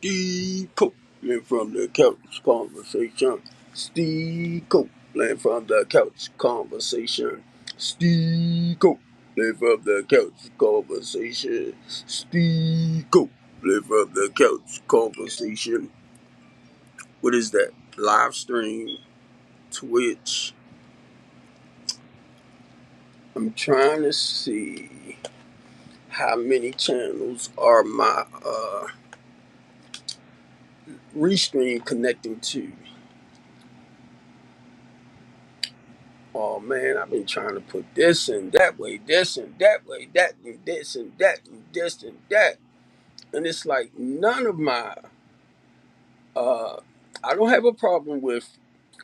Steve Copeland from the Couch Conversation. Steve Copeland from the Couch Conversation. Steve Copeland from the Couch Conversation. Steve Copeland from the Couch Conversation. What is that? Live stream, Twitch. I'm trying to see how many channels are my Restream connecting to. Oh man, I've been trying to put this and that way, this and that way, that and this and that and this and that. And it's like none of my uh I don't have a problem with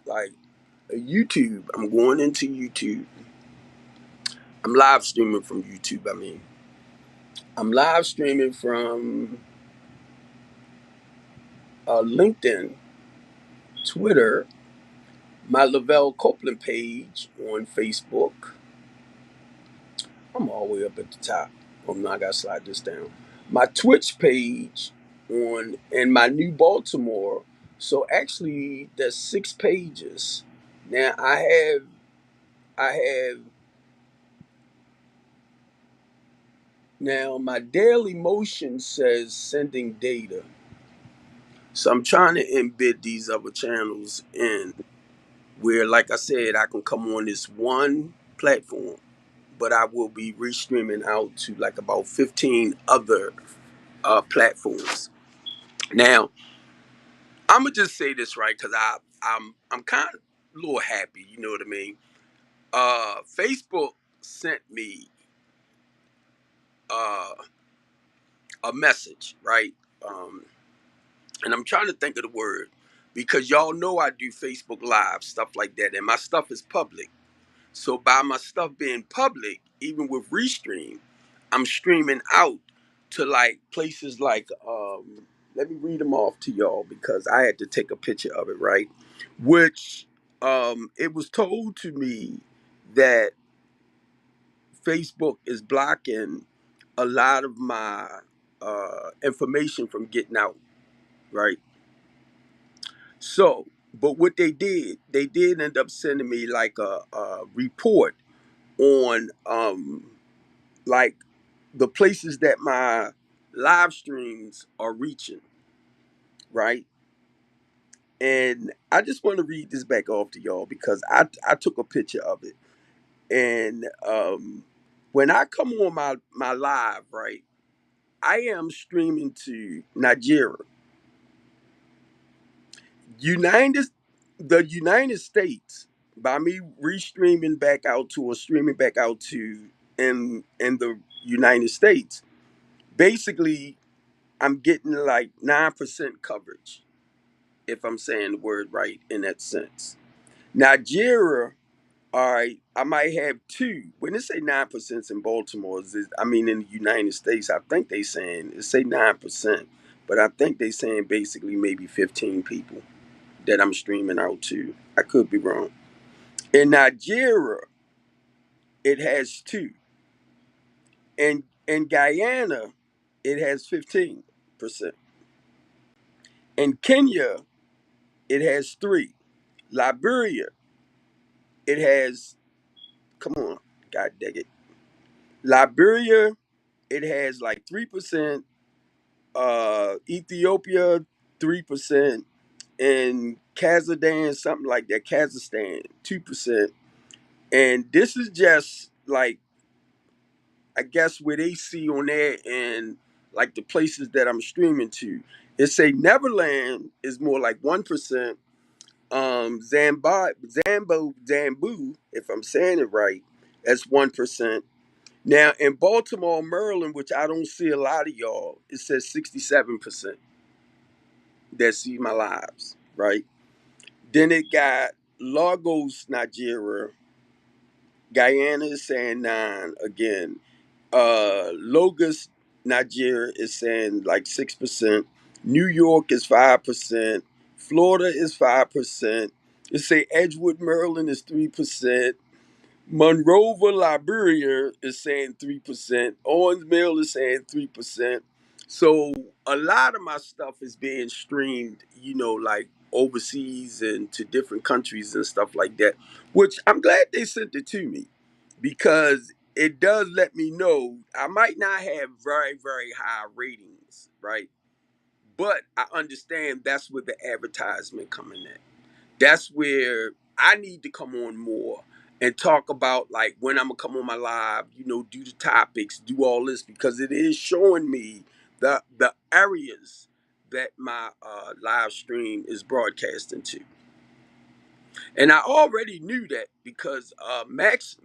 like YouTube. I'm going into YouTube. I'm live streaming from YouTube, I'm live streaming from LinkedIn, Twitter, my Lavelle Copeland page on Facebook. I'm all the way up at the top. Oh no, I gotta slide this down. My Twitch page on and my new Baltimore. So actually there's 6 pages. Now I have now my daily motion says sending data. So I'm trying to embed these other channels in where like I said I can come on this one platform, but I will be restreaming out to like about 15 other platforms. Now, I'm gonna just say this right because I'm kind of a little happy. You know what I mean? Facebook sent me uh, a message, right? Um, and I'm trying to think of the word because y'all know I do Facebook Live stuff like that, and my stuff is public. So by my stuff being public, even with Restream, I'm streaming out to like places like let me read them off to y'all because I had to take a picture of it, right? Which it was told to me that Facebook is blocking a lot of my information from getting out, right? So, but what they did end up sending me like a report on like the places that my live streams are reaching, right? And I just want to read this back off to y'all because I took a picture of it. And when I come on my live, right, I am streaming to Nigeria, United, the United States, by me restreaming back out to or streaming back out to in the United States. Basically, I'm getting like 9% coverage, if I'm saying the word right in that sense. Nigeria, all right, I might have two. When they say 9% in Baltimore, I mean in the United States, I think they saying it say 9%, but I think they saying basically maybe 15 people that I'm streaming out to. I could be wrong. In Nigeria, it has two. In Guyana, it has 15%. In Kenya, it has three. Liberia, it has, come on, God dang it. Liberia, it has like 3%. Ethiopia, 3%. And Kazakhstan, something like that, Kazakhstan, 2%. And this is just like, I guess, where they see on there and like the places that I'm streaming to. It say Neverland is more like 1%. Zambu, if I'm saying it right, that's 1%. Now in Baltimore, Maryland, which I don't see a lot of y'all, it says 67% that see my lives, right? Then it got Lagos, Nigeria. Guyana is saying 9 again. Lagos, Nigeria is saying like 6%. New York is 5%. Florida is 5%. It say Edgewood, Maryland is 3%. Monrovia, Liberia is saying 3%. Owens Mill is saying 3%. So a lot of my stuff is being streamed, like overseas and to different countries and stuff like that, which I'm glad they sent it to me because it does let me know I might not have very, very high ratings, right? But I understand that's where the advertisement coming in. That's where I need to come on more and talk about like when I'm gonna come on my live, do the topics, do all this because it is showing me the areas that my live stream is broadcasting to. And I already knew that because Max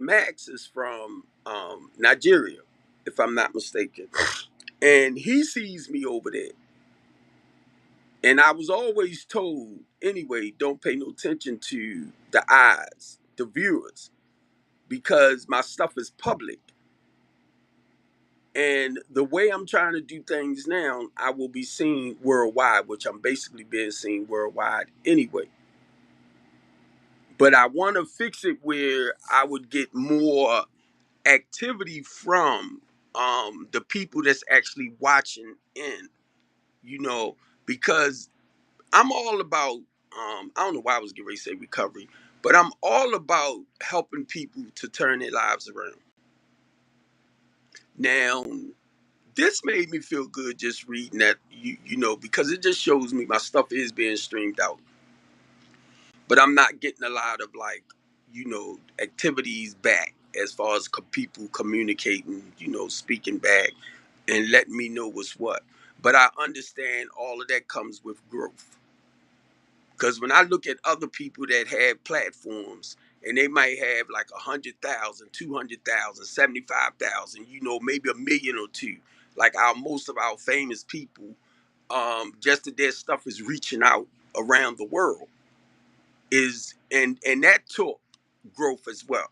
is from Nigeria, if I'm not mistaken, and he sees me over there. And I was always told, anyway, don't pay no attention to the eyes, the viewers, because my stuff is public. And the way I'm trying to do things now, I will be seen worldwide, which I'm basically being seen worldwide anyway. But I want to fix it where I would get more activity from the people that's actually watching in, you know, because I'm all about I don't know why I was getting ready to say recovery, but I'm all about helping people to turn their lives around. Now, this made me feel good just reading that because it just shows me my stuff is being streamed out. But I'm not getting a lot of like, activities back as far as people communicating, speaking back and letting me know what's what. But I understand all of that comes with growth. Because when I look at other people that have platforms and they might have like 100,000, 200,000, 75,000, maybe a million or two, like most of our famous people, just that their stuff is reaching out around the world and that took growth as well.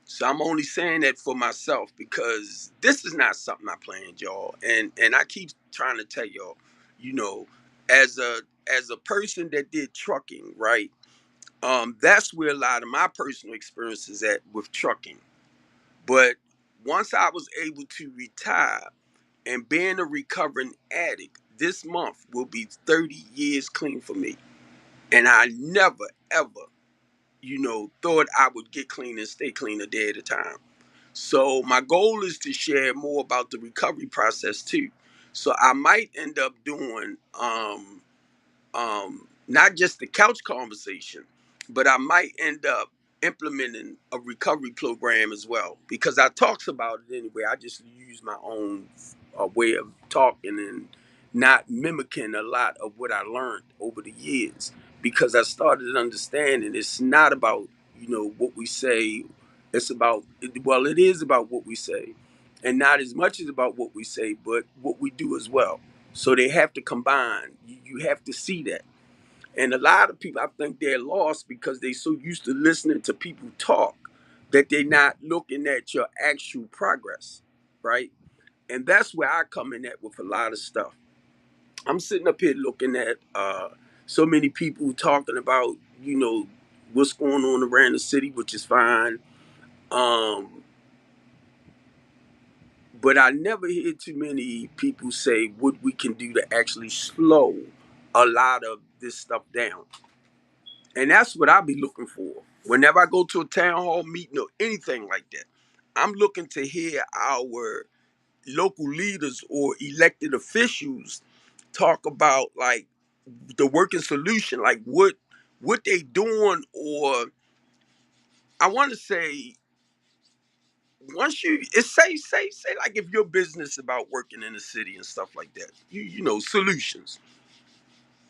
So I'm only saying that for myself because this is not something I planned, y'all. And I keep trying to tell y'all, you know, as a person that did trucking, right? That's where a lot of my personal experience is at with trucking. But once I was able to retire and being a recovering addict, this month will be 30 years clean for me. And I never, ever, thought I would get clean and stay clean a day at a time. So my goal is to share more about the recovery process too. So I might end up doing not just the couch conversation, but I might end up implementing a recovery program as well because I talks about it anyway. I just use my own way of talking and not mimicking a lot of what I learned over the years because I started understanding it's not about what we say. It's about well, it is about what we say, and not as much as about what we say, but what we do as well. So they have to combine. You have to see that. And a lot of people, I think they're lost because they're so used to listening to people talk that they're not looking at your actual progress, right? And that's where I come in at with a lot of stuff. I'm sitting up here looking at so many people talking about, what's going on around the city, which is fine. Um, but I never hear too many people say what we can do to actually slow a lot of this stuff down. And that's what I'll be looking for. Whenever I go to a town hall meeting or anything like that, I'm looking to hear our local leaders or elected officials talk about like the working solution, like what they doing, or I want to say once you it say like if your business about working in the city and stuff like that, solutions.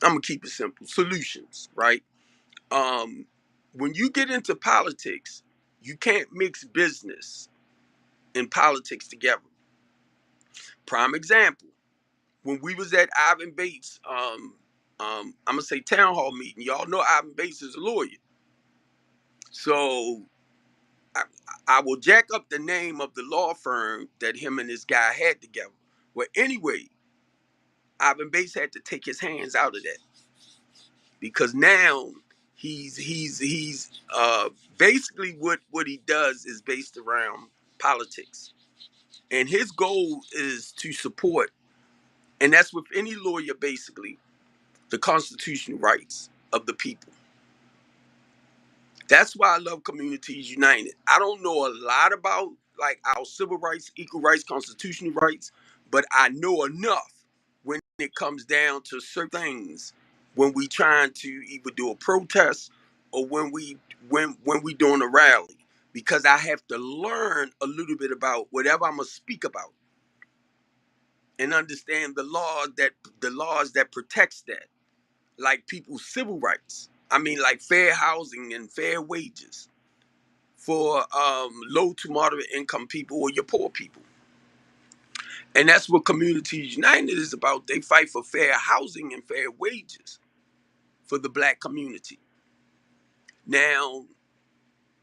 I'm gonna keep it simple. Solutions, right? um, when you get into politics, you can't mix business and politics together. Prime example: when we was at Ivan Bates, I'm gonna say town hall meeting. Y'all know Ivan Bates is a lawyer, so I, I will jack up the name of the law firm that him and this guy had together. Well, anyway, Ivan Bates had to take his hands out of that because now he's basically what he does is based around politics, and his goal is to support. And that's with any lawyer, basically, the constitutional rights of the people. That's why I love Communities United. I don't know a lot about like our civil rights, equal rights, constitutional rights, but I know enough when it comes down to certain things when we trying to either do a protest or when we doing a rally, because I have to learn a little bit about whatever I'm gonna speak about and understand the laws that protects that, like people's civil rights. I mean, like fair housing and fair wages for low to moderate income people or your poor people. And that's what Communities United is about. They fight for fair housing and fair wages for the black community. Now,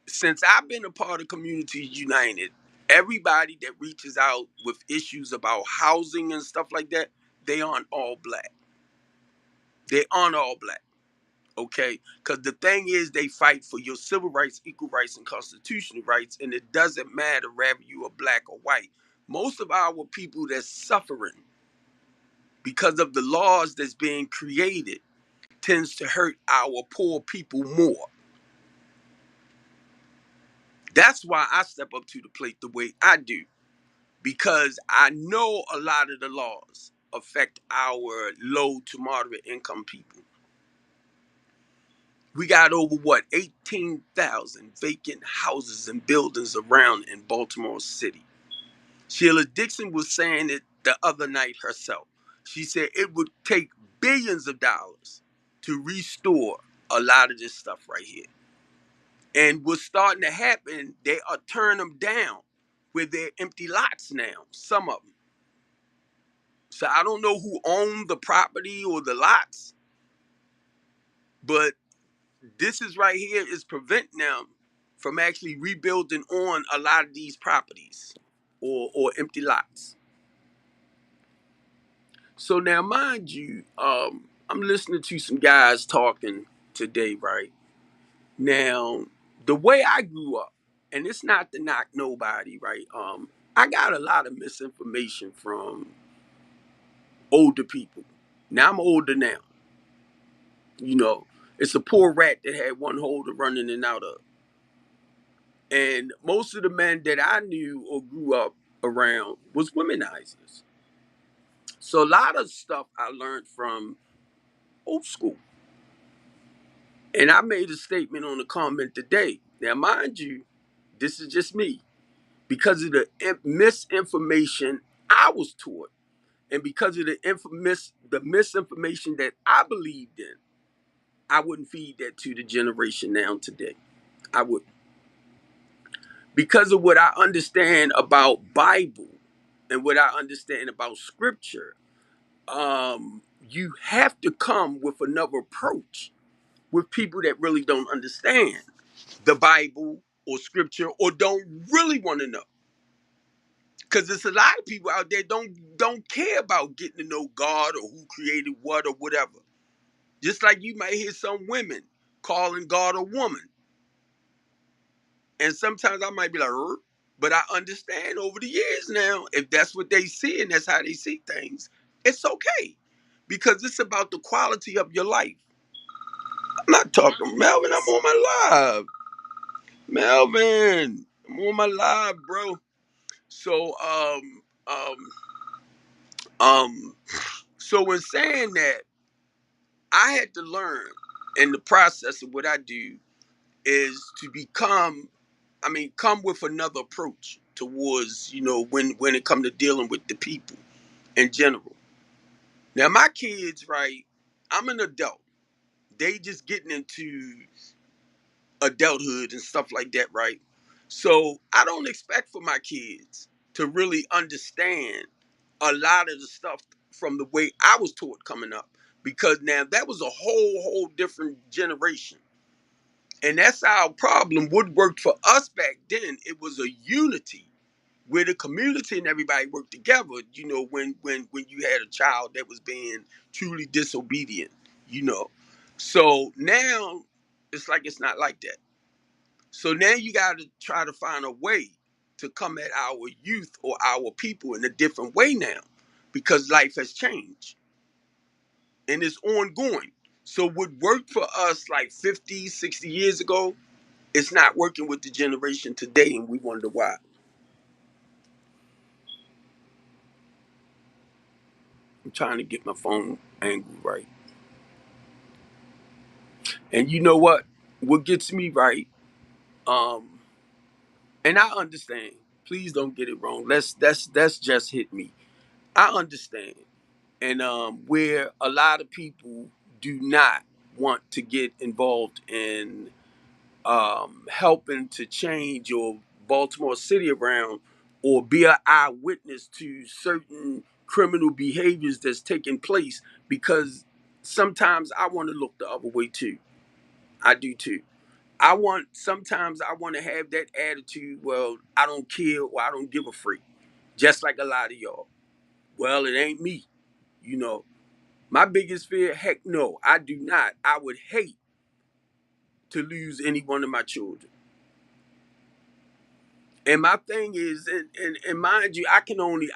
since I've been a part of Communities United, everybody that reaches out with issues about housing and stuff like that, they aren't all black. They aren't all black. Okay, because the thing is, they fight for your civil rights, equal rights, and constitutional rights, and it doesn't matter whether you are black or white. Most of our people that's suffering because of the laws that's being created tends to hurt our poor people more. That's why I step up to the plate the way I do, because I know a lot of the laws affect our low to moderate income people. We got over 18,000 vacant houses and buildings around in Baltimore City. Sheila Dixon was saying it the other night herself. She said it would take billions of dollars to restore a lot of this stuff right here. And what's starting to happen, they are turning them down with their empty lots now, some of them. So I don't know who owned the property or the lots, but this is right here is preventing them from actually rebuilding on a lot of these properties or empty lots. So now, mind you, I'm listening to some guys talking today, right? Now, the way I grew up, and it's not to knock nobody, right? I got a lot of misinformation from older people. Now I'm older now. You know, it's a poor rat that had one hole to run in and out of. And most of the men that I knew or grew up around was womenizers. So a lot of stuff I learned from old school. And I made a statement on the comment today. Now, mind you, this is just me. Because of the misinformation I was taught, and because of the misinformation that I believed in, I wouldn't feed that to the generation now today. I wouldn't. Because of what I understand about Bible and what I understand about scripture, you have to come with another approach with people that really don't understand the Bible or scripture or don't really want to know. Because there's a lot of people out there don't care about getting to know God or who created what or whatever. Just like you might hear some women calling God a woman. And sometimes I might be like, but I understand over the years now, if that's what they see and that's how they see things, it's okay. Because it's about the quality of your life. I'm not talking Melvin, I'm on my live. Melvin, I'm on my live, bro. So um so in saying that, I had to learn in the process of what I do is to come with another approach towards, when it comes to dealing with the people in general. Now, my kids, right, I'm an adult. They just getting into adulthood and stuff like that, right? So I don't expect for my kids to really understand a lot of the stuff from the way I was taught coming up, because now that was a whole different generation. And that's our problem. What worked for us back then, it was a unity where the community and everybody worked together, when you had a child that was being truly disobedient, you know. So now it's like it's not like that. So now you got to try to find a way to come at our youth or our people in a different way now. because life has changed and it's ongoing. So what worked for us like 50, 60 years ago, it's not working with the generation today, and we wonder why. I'm trying to get my phone angle right. And you know what? What gets me right, um, and I understand. Please don't get it wrong. That's just hit me. I understand. And where a lot of people do not want to get involved in helping to change your Baltimore City around or be an eyewitness to certain criminal behaviors that's taking place, because sometimes I want to look the other way too. I do too. Sometimes I want to have that attitude, well, I don't care or I don't give a freak. Just like a lot of y'all. Well, it ain't me, you know. My biggest fear, heck no, I do not. I would hate to lose any one of my children. And my thing is, and mind you,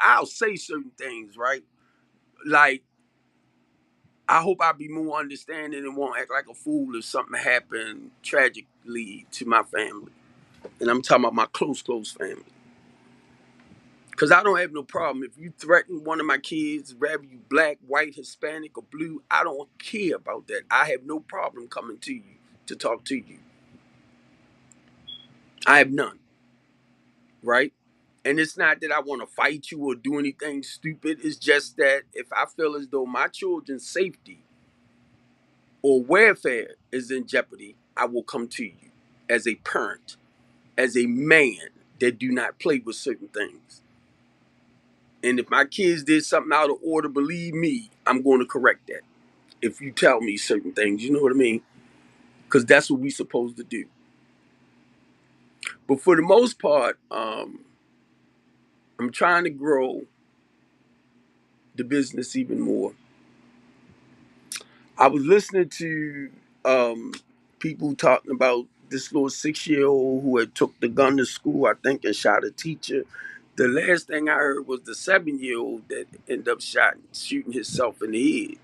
I'll say certain things, right? Like, I hope I'll be more understanding and won't act like a fool if something happened tragically to my family. And I'm talking about my close family. Because I don't have no problem. If you threaten one of my kids, whether you black, white, Hispanic, or blue, I don't care about that. I have no problem coming to you to talk to you. I have none, right? And it's not that I want to fight you or do anything stupid. It's just that if I feel as though my children's safety or welfare is in jeopardy, I will come to you as a parent, as a man that do not play with certain things. And if my kids did something out of order, believe me, I'm going to correct that. If you tell me certain things, you know what I mean? Because that's what we supposed to do. But for the most part, I'm trying to grow the business even more. I was listening to people talking about this little 6 year old who had took the gun to school, I think, and shot a teacher. The last thing I heard was the 7 year old that ended up shooting himself in the head.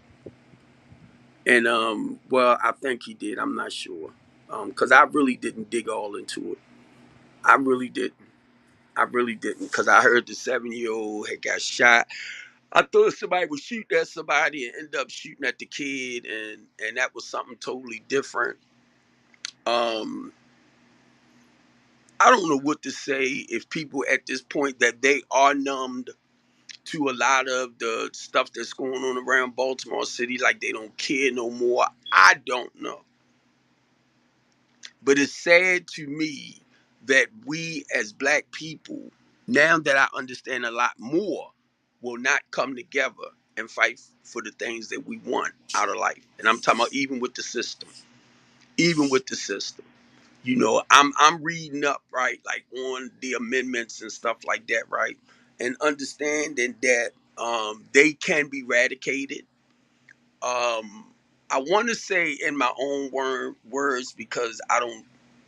And well, I think he did. I'm not sure, because I really didn't dig all into it. I really didn't. I really didn't, because I heard the 7 year old had got shot. I thought somebody was shooting at somebody and ended up shooting at the kid, and that was something totally different. Um, I don't know what to say if people at this point that they are numbed to a lot of the stuff that's going on around Baltimore City, like they don't care no more. I don't know. But it's sad to me that we as black people, now that I understand a lot more, will not come together and fight for the things that we want out of life. And I'm talking about even with the system. Even with the system. You know, I'm reading up, right, like on the amendments and stuff like that, right? And understanding that they can be eradicated. Um, I want to say in my own words, because I don't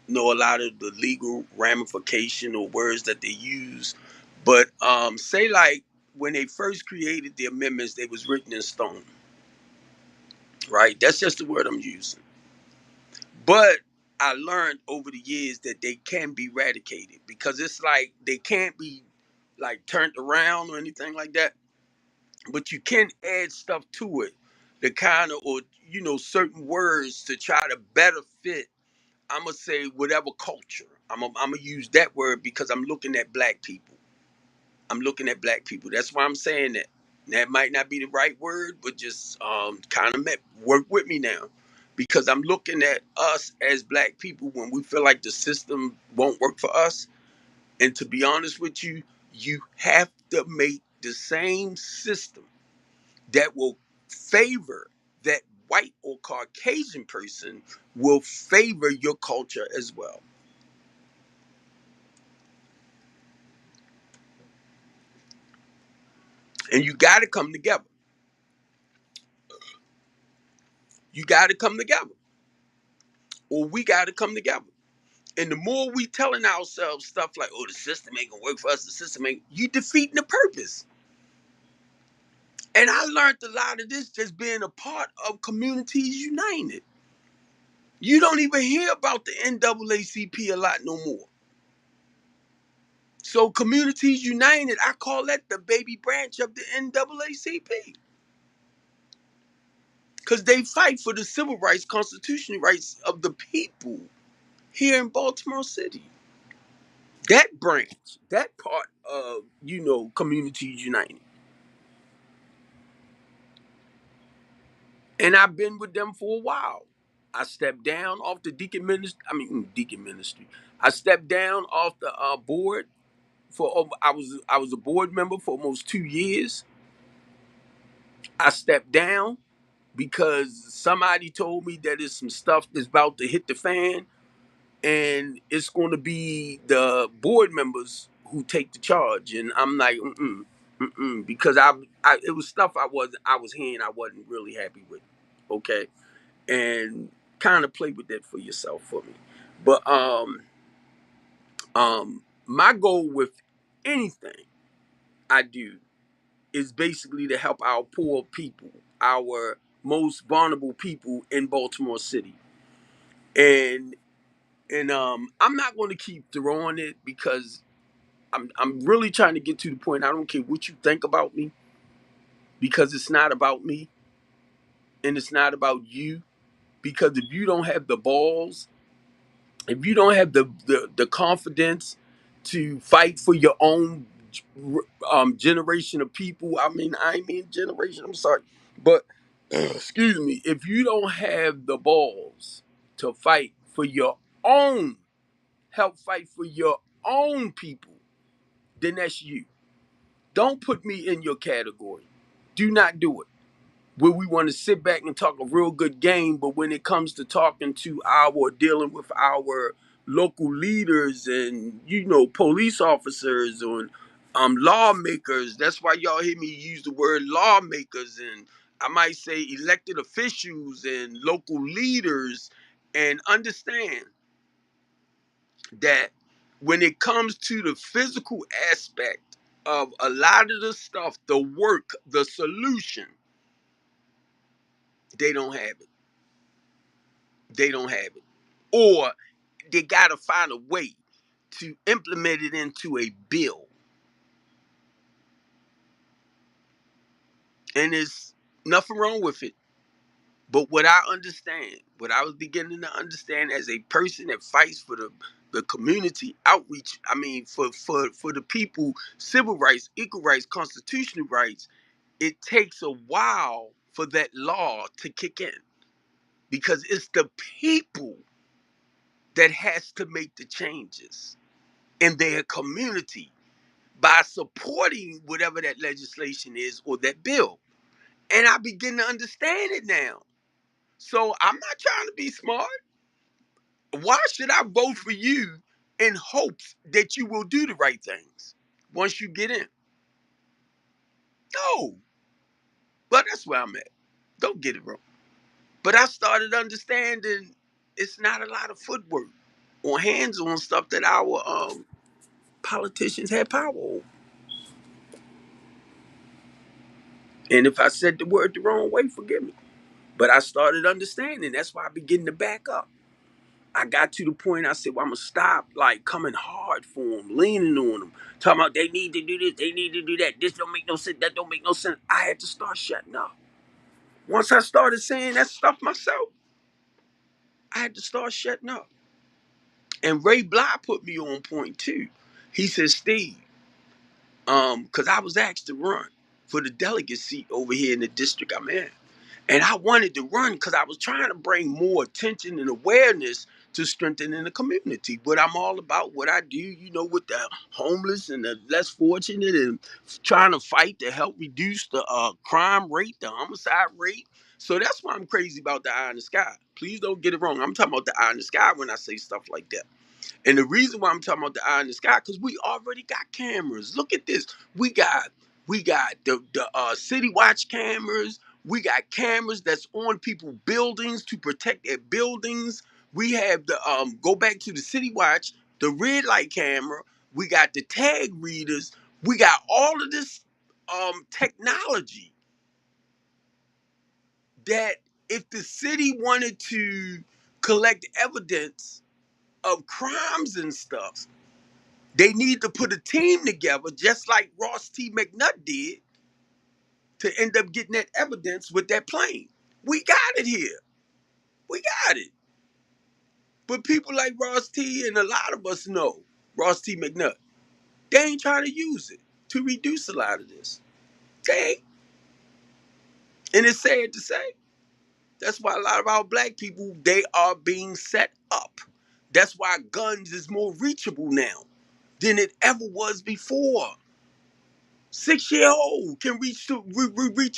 know a lot of the legal ramification or words that they use, but say like when they first created the amendments, they was written in stone, right? That's just the word I'm using. But I learned over the years that they can be eradicated, because it's like they can't be like turned around or anything like that, but you can add stuff to it, the kind of, or certain words to try to better fit. I'm gonna say whatever culture. I'm gonna use that word because I'm looking at black people. I'm looking at black people. That's why I'm saying that. That might not be the right word, but just kind of work with me now, because I'm looking at us as black people when we feel like the system won't work for us. And to be honest with you, you have to make the same system that will favor that white or Caucasian person will favor your culture as well. And you got to come together. You got to come together, or we got to come together. And the more we telling ourselves stuff like, "Oh, the system ain't gonna work for us," the system ain't, you defeating the purpose. And I learned a lot of this just being a part of Communities United. You don't even hear about the NAACP a lot no more. So Communities United, I call that the baby branch of the NAACP. Because they fight for the civil rights, constitutional rights of the people here in Baltimore City. That branch, that part of, Communities United. And I've been with them for a while. I stepped down off the deacon ministry. I stepped down off the board I was a board member for almost 2 years. I stepped down because somebody told me that there's some stuff that's about to hit the fan, and it's going to be the board members who take the charge. And I'm like, because it was stuff I was hearing I wasn't really happy with. Okay, and kind of play with that for yourself for me. But my goal with anything I do is basically to help our poor people, our most vulnerable people in Baltimore City. And I'm not going to keep throwing it because I'm really trying to get to the point. I don't care what you think about me, because it's not about me and it's not about you. Because if you don't have the balls, if you don't have the confidence to fight for your own generation of people, I mean generation, I'm sorry, but excuse me, if you don't have the balls to fight for your own, help fight for your own people, then that's you. Don't put me in your category. Do not do it. Where we want to sit back and talk a real good game, but when it comes to talking to our dealing with our local leaders and police officers and lawmakers, that's why y'all hear me use the word lawmakers, and I might say elected officials and local leaders, and understand that when it comes to the physical aspect of a lot of the stuff, the work, the solution, they don't have it. They don't have it. Or they got to find a way to implement it into a bill. And there's nothing wrong with it. But what I was beginning to understand as a person that fights for the community outreach, I mean, for the people, civil rights, equal rights, constitutional rights, it takes a while for that law to kick in, because it's the people that has to make the changes in their community by supporting whatever that legislation is or that bill. And I begin to understand it now. So I'm not trying to be smart. Why should I vote for you in hopes that you will do the right things once you get in? No. But that's where I'm at. Don't get it wrong. But I started understanding it's not a lot of footwork or hands on stuff that our politicians had power over. And if I said the word the wrong way, forgive me. But I started understanding. That's why I began to back up. I got to the point I said, well, I'm going to stop like coming hard for them, leaning on them, talking about they need to do this, they need to do that. This don't make no sense, that don't make no sense. I had to start shutting up. Once I started saying that stuff myself, I had to start shutting up. And Ray Bly put me on point too. He said, Steve, because I was asked to run for the delegate seat over here in the district I'm in. And I wanted to run because I was trying to bring more attention and awareness to strengthening the community. But I'm all about what I do, with the homeless and the less fortunate, and trying to fight to help reduce the crime rate, the homicide rate. So that's why I'm crazy about the eye in the sky. Please don't get it wrong. I'm talking about the eye in the sky when I say stuff like that. And the reason why I'm talking about the eye in the sky, because we already got cameras. Look at this. We got the city watch cameras. We got cameras that's on people buildings to protect their buildings. We have the go back to the city watch, the red light camera. We got the tag readers. We got all of this technology. that if the city wanted to collect evidence of crimes and stuff, they need to put a team together, just like Ross T. McNutt did, to end up getting that evidence with that plane. We got it here. We got it. But people like Ross T. and a lot of us know Ross T. McNutt, they ain't trying to use it to reduce a lot of this. They ain't. And it's sad to say. That's why a lot of our black people, they are being set up. That's why guns is more reachable now than it ever was before. 6-year old can reach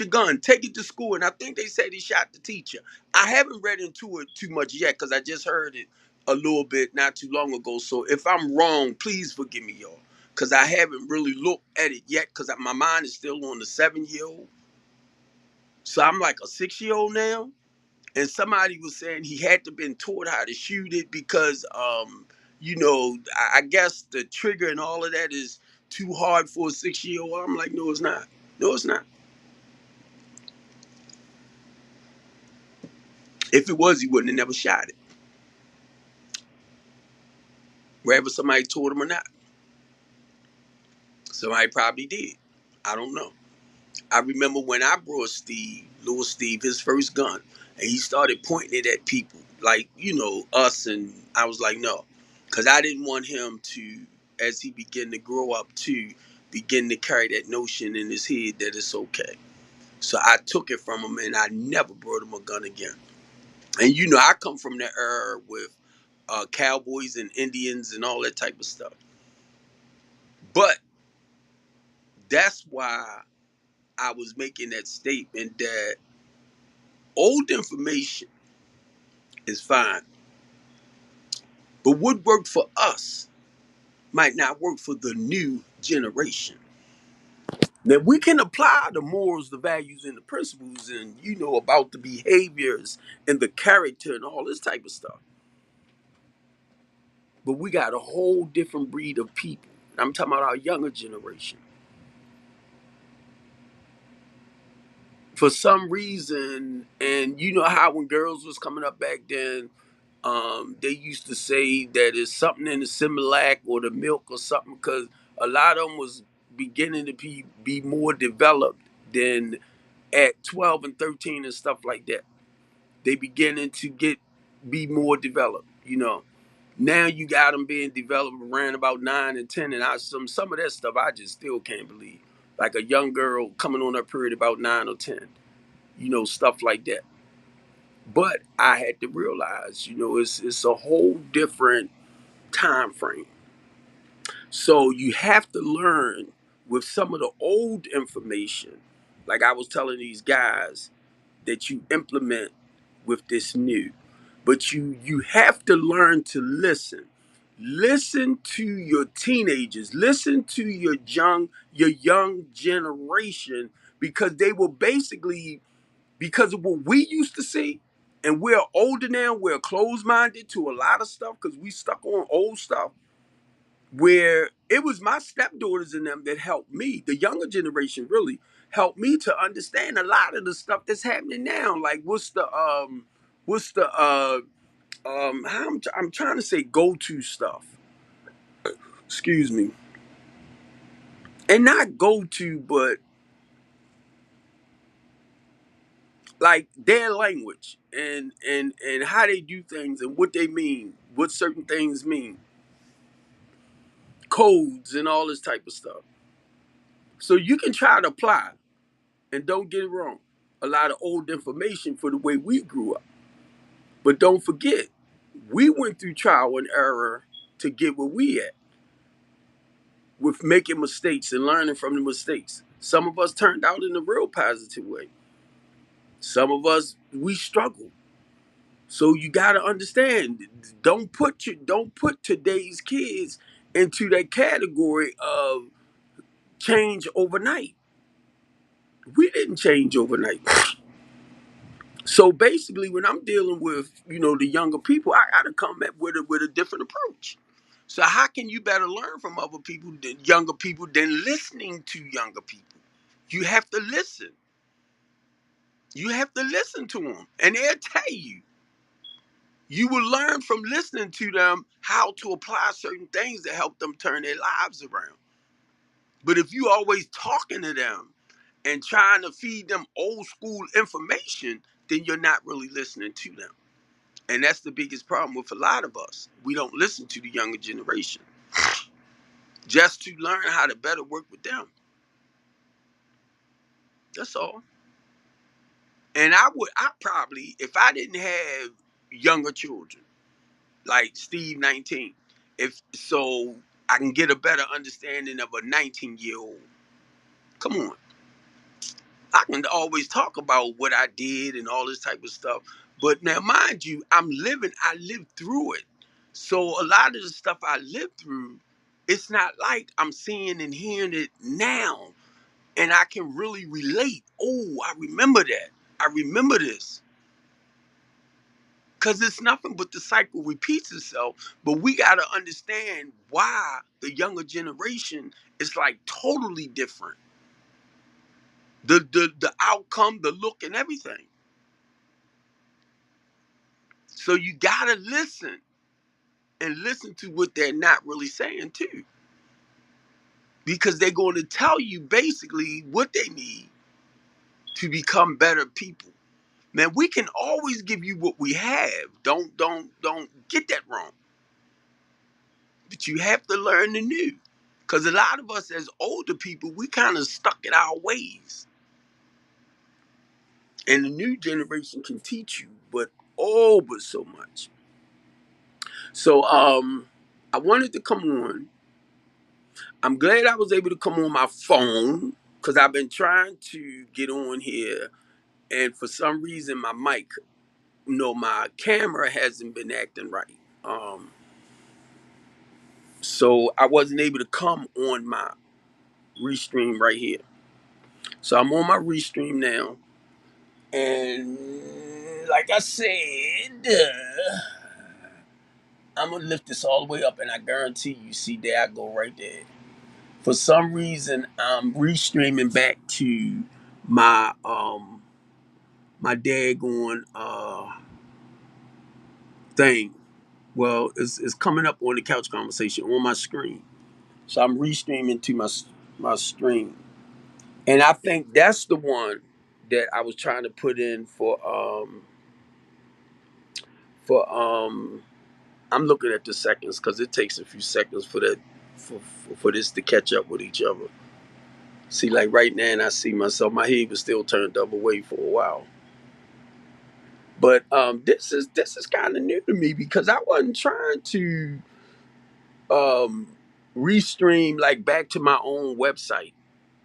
a gun, take it to school, and I think they said he shot the teacher. I haven't read into it too much yet because I just heard it a little bit not too long ago. So if I'm wrong, please forgive me, y'all, because I haven't really looked at it yet because my mind is still on the 7-year old. So I'm like a 6-year old now. And somebody was saying he had to been taught how to shoot it because, I guess the trigger and all of that is too hard for a 6-year old. I'm like, no, it's not. No, it's not. If it was, he wouldn't have never shot it, whether somebody taught him or not. Somebody probably did. I don't know. I remember when I brought little Steve, his first gun, and he started pointing it at people, like, us, and I was like, no, because I didn't want him to, as he began to grow up, to begin to carry that notion in his head that it's okay. So I took it from him, and I never brought him a gun again. And I come from that era with cowboys and Indians and all that type of stuff. But that's why I was making that statement that old information is fine. But what worked for us might not work for the new generation. Now we can apply the morals, the values, and the principles, and about the behaviors and the character and all this type of stuff. But we got a whole different breed of people. I'm talking about our younger generation. For some reason, and you know how when girls was coming up back then, they used to say that it's something in the Similac or the milk or something because a lot of them was beginning to be more developed than at 12 and 13 and stuff like that. They beginning to be more developed. Now you got them being developed around about 9 and 10, and some of that stuff I just still can't believe. Like a young girl coming on her period about 9 or 10, stuff like that. But I had to realize, it's a whole different time frame. So you have to learn with some of the old information, like I was telling these guys, that you implement with this new. But you have to learn to listen. Listen to your teenagers. Listen to your young generation because they will basically, because of what we used to see, and we're older now, we're closed-minded to a lot of stuff because we stuck on old stuff, where it was my stepdaughters and them that helped me, the younger generation really helped me to understand a lot of the stuff that's happening now. Like how I'm trying to say go-to stuff. Excuse me. And not go-to, but like their language and how they do things and what they mean, what certain things mean, codes and all this type of stuff. So you can try to apply, and don't get it wrong, a lot of old information for the way we grew up. But don't forget, we went through trial and error to get where we at with making mistakes and learning from the mistakes. Some of us turned out in a real positive way. Some of us, we struggled. So you got to understand, don't put today's kids into that category of change overnight. We didn't change overnight. So basically, when I'm dealing with the younger people, I got to come at with a different approach. So how can you better learn from other people, than younger people, than listening to younger people? You have to listen. You have to listen to them, and they'll tell you. You will learn from listening to them how to apply certain things to help them turn their lives around. But if you always talking to them and trying to feed them old school information, then you're not really listening to them. And that's the biggest problem with a lot of us. We don't listen to the younger generation just to learn how to better work with them. That's all. And I probably, if I didn't have younger children, like Steve 19, if so I can get a better understanding of a 19-year-old. Come on. I can always talk about what I did and all this type of stuff. But now mind you, I lived through it. So a lot of the stuff I lived through, it's not like I'm seeing and hearing it now. And I can really relate. Oh, I remember that. I remember this. Because it's nothing but the cycle repeats itself. But we got to understand why the younger generation is like totally different. The outcome, the look, and everything. So you got to listen and listen to what they're not really saying too. Because they're going to tell you basically what they need to become better people. Man, we can always give you what we have. Don't get that wrong. But you have to learn the new. Because a lot of us as older people, we kind of stuck in our ways. And the new generation can teach you, but oh, but so much. So I wanted to come on. I'm glad I was able to come on my phone because I've been trying to get on here, and for some reason my mic, my camera hasn't been acting right. So I wasn't able to come on my Restream right here. So I'm on my Restream now, and like I said, I'm gonna lift this all the way up, and I guarantee you, see there I go right there. For some reason, I'm restreaming back to my my daggone thing. Well, it's coming up on the couch conversation on my screen, so I'm restreaming to my stream, and I think that's the one that I was trying to put in for. I'm looking at the seconds because it takes a few seconds for that for this to catch up with each other. See, like right now, and I see myself. My head was still turned double way for a while. But this is kind of new to me because I wasn't trying to um, restream like back to my own website.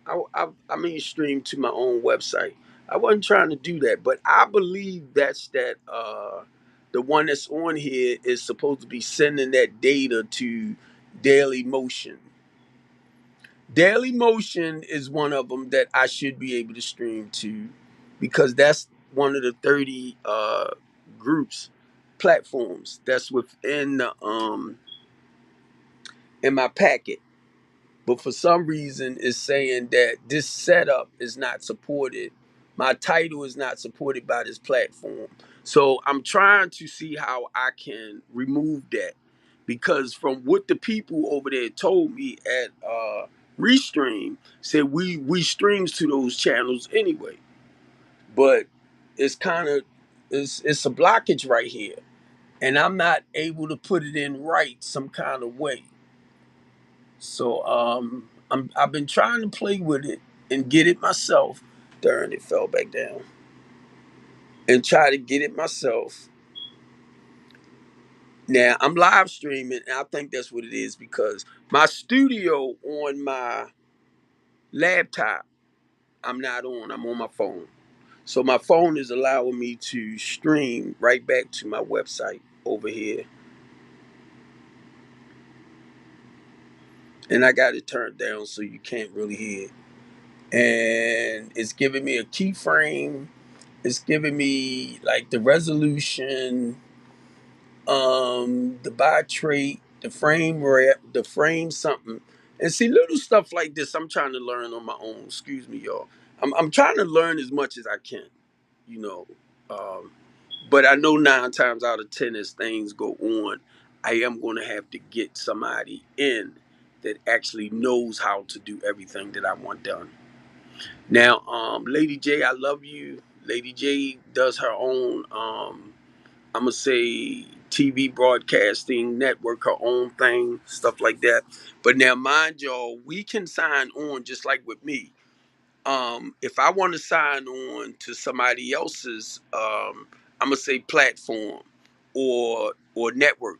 I mean stream to my own website. I wasn't trying to do that, but I believe that's that the one that's on here is supposed to be sending that data to Daily Motion. Daily Motion is one of them that I should be able to stream to because that's one of the 30 groups platforms that's within the in my packet. But for some reason it's saying that this setup is not supported. My title is not supported by this platform. So I'm trying to see how I can remove that because from what the people over there told me at Restream said we streams to those channels anyway. But it's kind of it's a blockage right here. And I'm not able to put it in right some kind of way. So I've been trying to play with it and get it myself. Darn, it fell back down. And try to get it myself. Now I'm live streaming, and I think that's what it is because my studio on my laptop, I'm not on. I'm on my phone. So my phone is allowing me to stream right back to my website over here. And I got it turned down so you can't really hear it. And it's giving me a keyframe. It's giving me like the resolution, the bitrate, the frame rate, the frame something. And see little stuff like this I'm trying to learn on my own. Excuse me, y'all. I'm trying to learn as much as I can. you know. Um, but I know 9 times out of 10 as things go on, I am going to have to get somebody in that actually knows how to do everything that I want done. Now, Lady J, I love you. Lady J does her own, I'm gonna say, TV broadcasting network, her own thing, stuff like that. But now, mind y'all, we can sign on just like with me. If I want to sign on to somebody else's, I'm gonna say platform or network,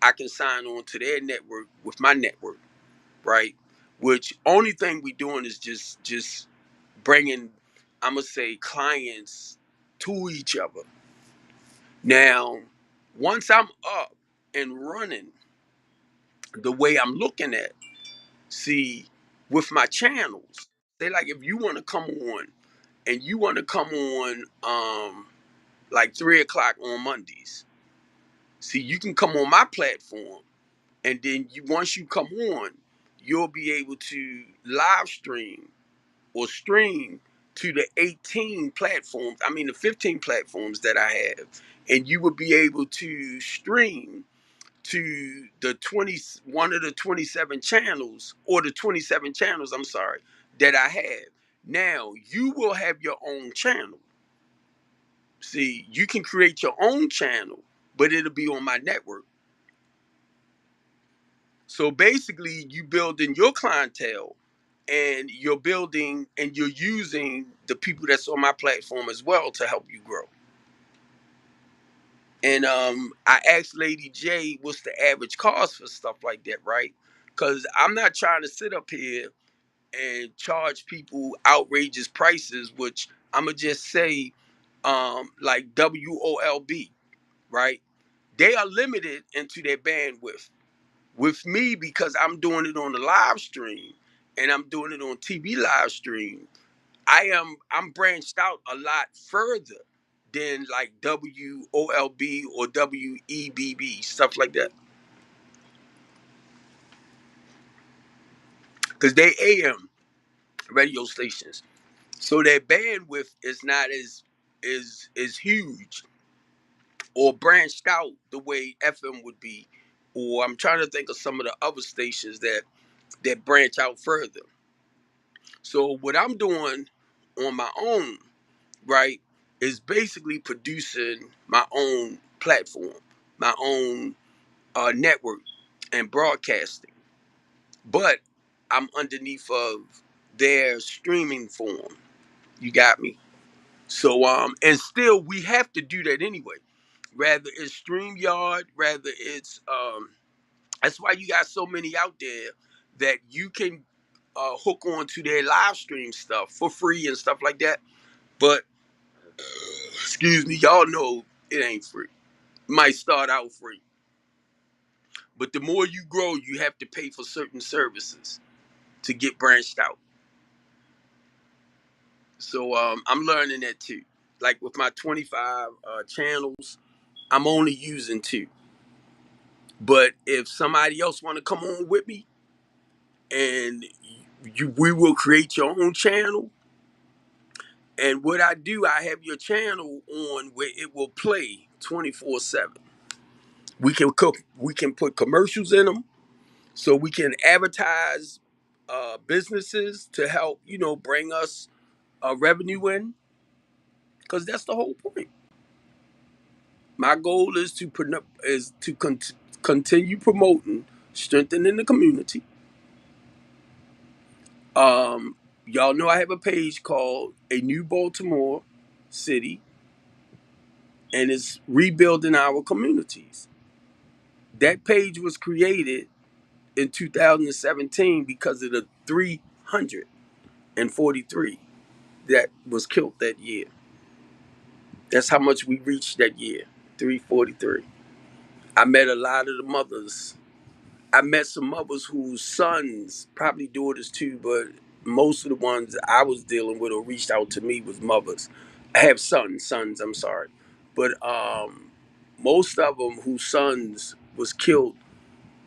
I can sign on to their network with my network, right? Which only thing we doing is just bringing, I'm gonna say, clients to each other. Now, once I'm up and running the way I'm looking at, see, with my channels, they like if you want to come on and you want to come on like 3 o'clock on Mondays. See, you can come on my platform, and then once you come on, you'll be able to live stream or stream to the 18 platforms, I mean the 15 platforms that I have, and you will be able to stream to the 20, one of the 27 channels, or the 27 channels, I'm sorry, that I have. Now you will have your own channel. See, you can create your own channel, but it'll be on my network. So basically, you building your clientele, and you're building and you're using the people that's on my platform as well to help you grow. And I asked Lady J, what's the average cost for stuff like that, right? Because I'm not trying to sit up here and charge people outrageous prices, which I'm gonna just say, like WOLB, right? They are limited into their bandwidth. With me, because I'm doing it on the live stream and I'm doing it on TV live stream, I'm branched out a lot further than like WOLB or WEBB, stuff like that. Because they AM radio stations. So their bandwidth is not as huge or branched out the way FM would be. Or I'm trying to think of some of the other stations that branch out further. So what I'm doing on my own, right, is basically producing my own platform, my own network, and broadcasting. But I'm underneath of their streaming form. You got me. So and still we have to do that anyway. Rather it's StreamYard, rather it's that's why you got so many out there that you can hook on to their live stream stuff for free and stuff like that. But excuse me, y'all know it ain't free. Might start out free, but the more you grow, you have to pay for certain services to get branched out. So I'm learning that too. Like with my 25 channels, I'm only using 2. But if somebody else want to come on with me, and we will create your own channel. And what I do, I have your channel on where it will play 24/7. We can put commercials in them, so we can advertise businesses to help, bring us revenue in, because that's the whole point. My goal is to continue promoting, strengthening the community. Um, y'all know I have a page called A New Baltimore City, and it's rebuilding our communities. That page was created in 2017 because of the 343 that was killed that year. That's how much we reached that year, 343. I met a lot of the mothers. I met some mothers whose sons, probably daughters too, but most of the ones I was dealing with or reached out to me was mothers. I have sons, I'm sorry. But most of them whose sons was killed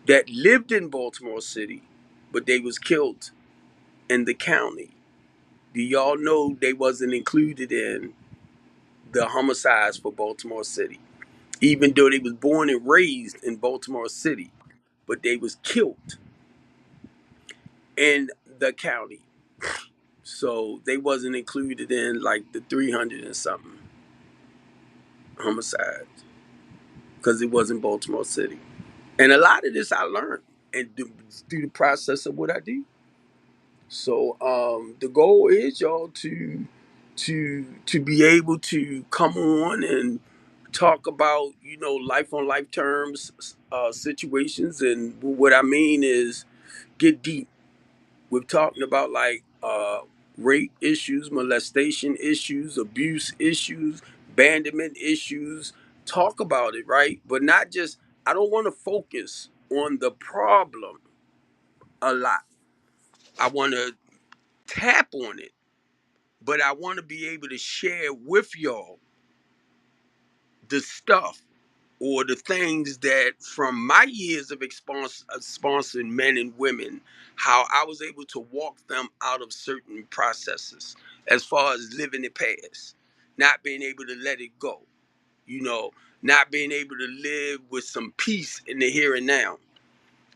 that lived in Baltimore City, but they was killed in the county. Do y'all know they wasn't included in the homicides for Baltimore City, even though they was born and raised in Baltimore City, but they was killed in the county. So they wasn't included in like the 300 and something homicides because it wasn't Baltimore City. And a lot of this I learned and through the process of what I do. So the goal is y'all to be able to come on and talk about life on life terms, situations, and what I mean is get deep. We're talking about like rape issues, molestation issues, abuse issues, abandonment issues. Talk about it, right? But not just. I don't want to focus on the problem a lot. I want to tap on it, but I want to be able to share with y'all the stuff or the things that from my years of sponsoring men and women, how I was able to walk them out of certain processes as far as living it past, not being able to let it go, you know, not being able to live with some peace in the here and now.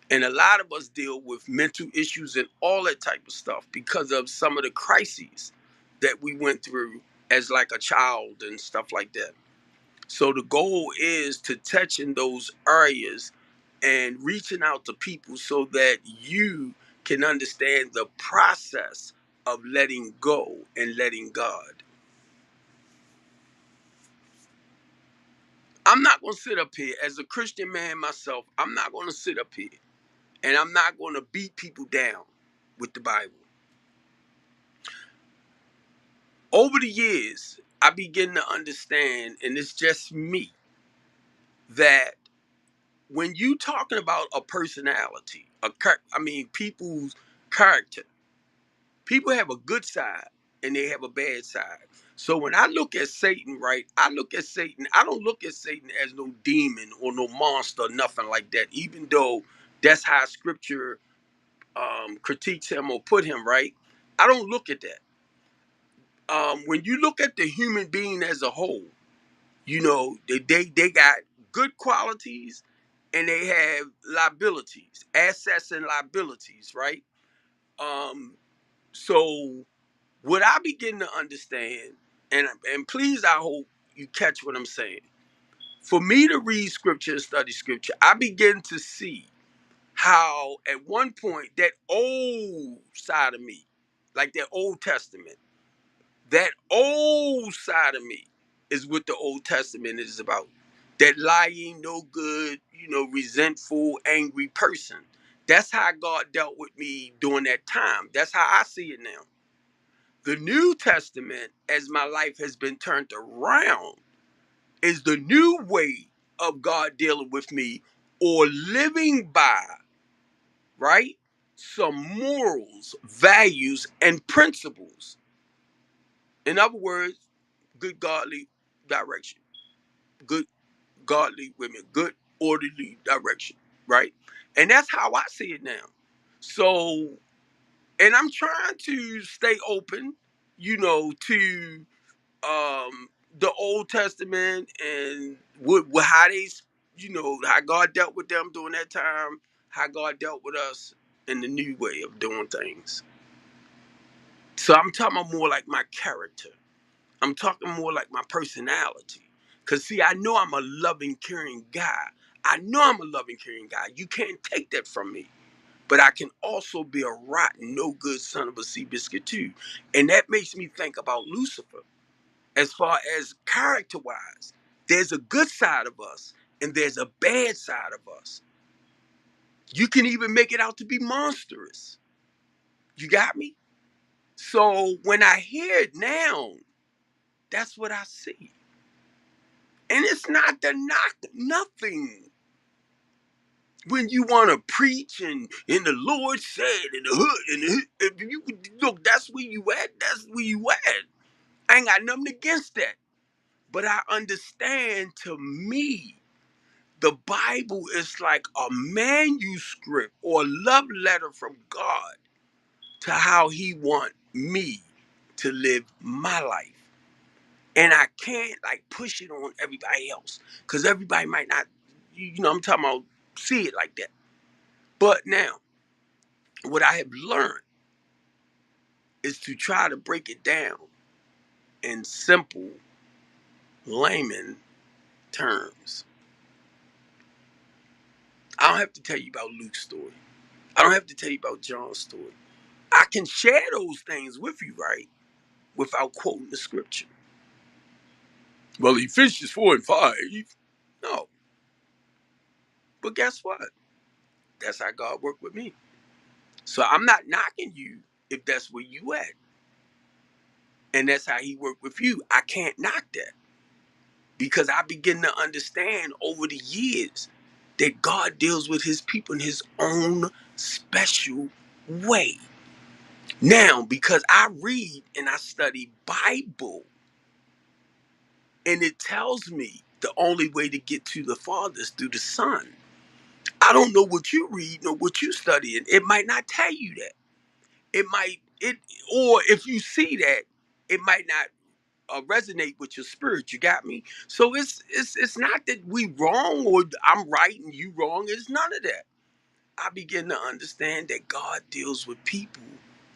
And a lot of us deal with mental issues and all that type of stuff because of some of the crises that we went through as like a child and stuff like that. So the goal is to touch in those areas and reaching out to people so that you can understand the process of letting go and letting God. I'm not going to sit up here as a Christian man myself. I'm not going to sit up here and I'm not going to beat people down with the Bible. Over the years, I begin to understand, and it's just me, that when you talking about a personality, people's character, people have a good side and they have a bad side. So when I look at Satan, right, I look at Satan, I don't look at Satan as no demon or no monster, nothing like that, even though that's how scripture critiques him or put him, right? I don't look at that. When you look at the human being as a whole, they got good qualities and they have liabilities, assets and liabilities, right? Um, so what I begin to understand, and please, I hope you catch what I'm saying. For me to read scripture and study scripture, I begin to see how at one point that old side of me, like that Old Testament, that old side of me is what the Old Testament is about. That lying, no good, resentful, angry person. That's how God dealt with me during that time. That's how I see it now. The New Testament, as my life has been turned around, is the new way of God dealing with me or living by, right? Some morals, values, and principles. In other words, good godly direction, good godly women, good orderly direction, right? And that's how I see it now. So, and I'm trying to stay open, to the Old Testament and how they, how God dealt with them during that time, how God dealt with us in the new way of doing things. So I'm talking about more like my character. I'm talking more like my personality. Because, see, I know I'm a loving, caring guy. I know I'm a loving, caring guy. You can't take that from me. But I can also be a rotten, no good son of a sea biscuit, too. And that makes me think about Lucifer. As far as character wise, there's a good side of us and there's a bad side of us. You can even make it out to be monstrous. You got me? So when I hear it now, that's what I see. And it's not to knock nothing. When you want to preach and the Lord said in the hood, if you look, that's where you at. That's where you at. I ain't got nothing against that. But I understand, to me, the Bible is like a manuscript or love letter from God to how he want me to live my life. And I can't like push it on everybody else because everybody might not, I'm talking about see it like that. But now, what I have learned is to try to break it down in simple layman terms. I don't have to tell you about Luke's story. I don't have to tell you about John's story. I can share those things with you, right? Without quoting the scripture. Well, Ephesians 4 and 5. No. But guess what? That's how God worked with me. So I'm not knocking you if that's where you at. And that's how he worked with you. I can't knock that. Because I begin to understand over the years that God deals with his people in his own special way. Now, because I read and I study Bible, and it tells me the only way to get to the Father is through the Son. I don't know what you read or what you study, and it might not tell you that. Or if you see that, it might not resonate with your spirit. You got me? So it's not that we wrong or I'm right and you wrong. It's none of that. I begin to understand that God deals with people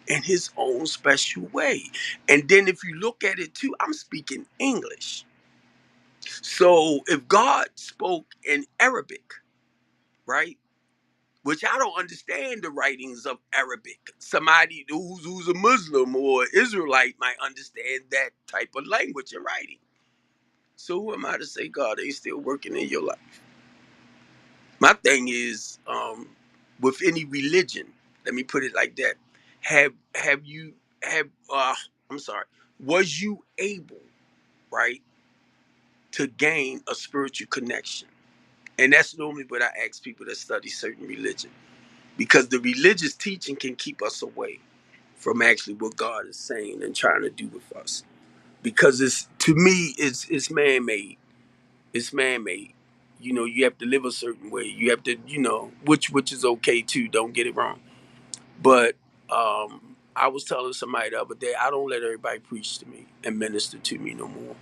in his own special way. And then if you look at it too, I'm speaking English. So if God spoke in Arabic, right? Which I don't understand the writings of Arabic. Somebody who's a Muslim or Israelite might understand that type of language and writing. So who am I to say God ain't still working in your life? My thing is, with any religion, let me put it like that. Have you have I'm sorry, was you able, right, to gain a spiritual connection? And that's normally what I ask people that study certain religion. Because the religious teaching can keep us away from actually what God is saying and trying to do with us. Because it's to me, it's man-made. It's man-made. You have to live a certain way. You have to, which is okay too. Don't get it wrong. But I was telling somebody the other day, I don't let everybody preach to me and minister to me no more.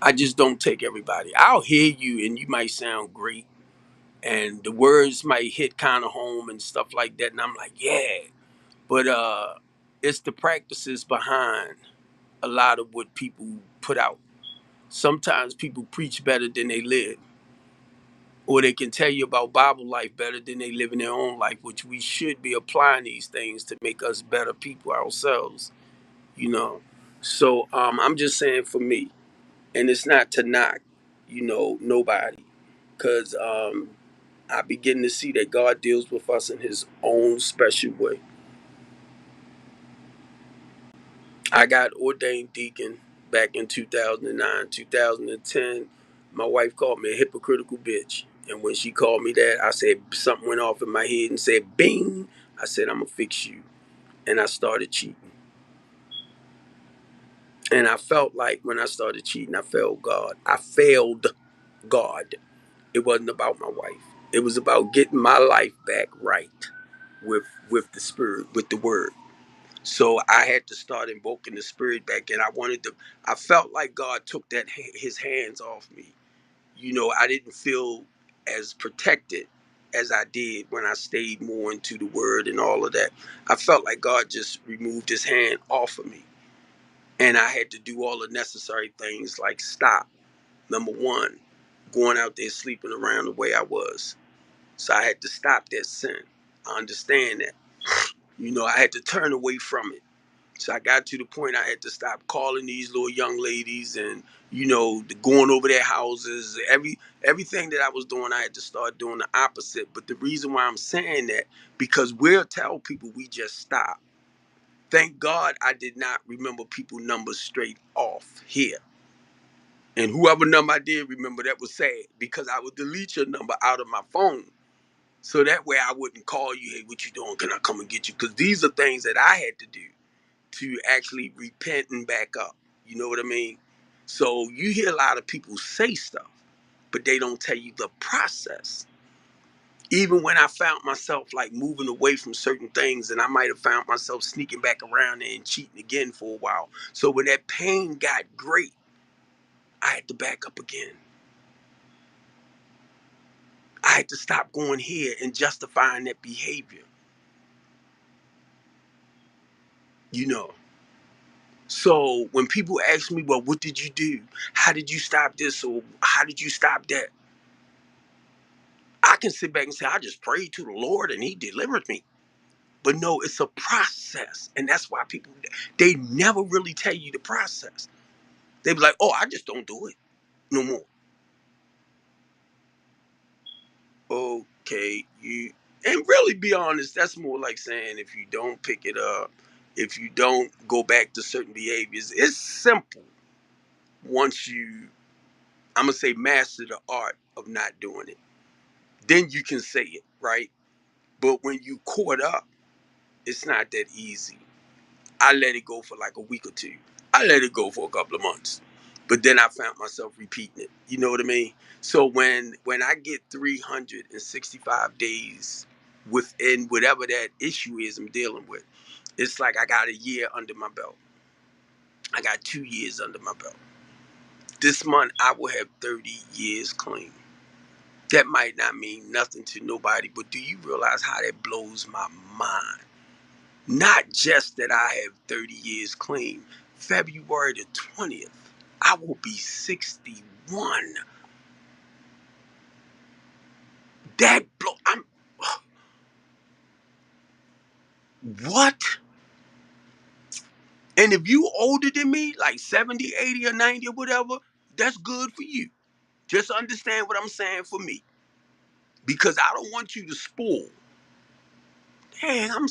I just don't take everybody. I'll hear you, and you might sound great, and the words might hit kind of home and stuff like that, and I'm like, yeah. But it's the practices behind a lot of what people put out. Sometimes people preach better than they live, or they can tell you about Bible life better than they live in their own life, which we should be applying these things to make us better people ourselves, you know. So I'm just saying for me, and it's not to knock, nobody, because I begin to see that God deals with us in his own special way. I got ordained deacon back in 2009, 2010. My wife called me a hypocritical bitch. And when she called me that, I said, something went off in my head and said, bing. I said, I'm going to fix you. And I started cheating. And I felt like when I started cheating, I failed God. I failed God. It wasn't about my wife. It was about getting my life back right with the spirit, with the word. So I had to start invoking the spirit back, and I felt like God took his hands off me. I didn't feel as protected as I did when I stayed more into the word and all of that. I felt like God just removed his hand off of me. And I had to do all the necessary things like stop. Number one, going out there sleeping around the way I was. So I had to stop that sin. I understand that. I had to turn away from it. So I got to the point I had to stop calling these little young ladies and, going over their houses. Everything that I was doing, I had to start doing the opposite. But the reason why I'm saying that, because we'll tell people we just stop. Thank God I did not remember people numbers straight off here. And whoever number I did remember, that was sad, because I would delete your number out of my phone. So that way I wouldn't call you, hey, what you doing? Can I come and get you? Because these are things that I had to do to actually repent and back up. You know what I mean? So you hear a lot of people say stuff, but they don't tell you the process. Even when I found myself like moving away from certain things, and I might have found myself sneaking back around there and cheating again for a while. So when that pain got great, I had to back up again. I had to stop going here and justifying that behavior, you know. So when people ask me, well, what did you do? How did you stop this? Or how did you stop that? I can sit back and say, I just prayed to the Lord and he delivered me. But no, it's a process. And that's why people, they never really tell you the process. They be like, oh, I just don't do it no more. Okay, and really be honest, that's more like saying if you don't pick it up, if you don't go back to certain behaviors, it's simple once you, I'm gonna say, master the art of not doing it. Then you can say it, right? But when you caught up, it's not that easy. I let it go for like a week or two. I let it go for a couple of months. But then I found myself repeating it. You know what I mean? So when I get 365 days within whatever that issue is I'm dealing with, it's like I got a year under my belt. I got 2 years under my belt. This month I will have 30 years clean. That might not mean nothing to nobody, but do you realize how that blows my mind? Not just that I have 30 years clean. February the 20th, I will be 61. That blow. I'm what? And if you older than me, like 70, 80, or 90 or whatever, that's good for you. Just understand what I'm saying for me. Because I don't want you to spoil. Hey, I'm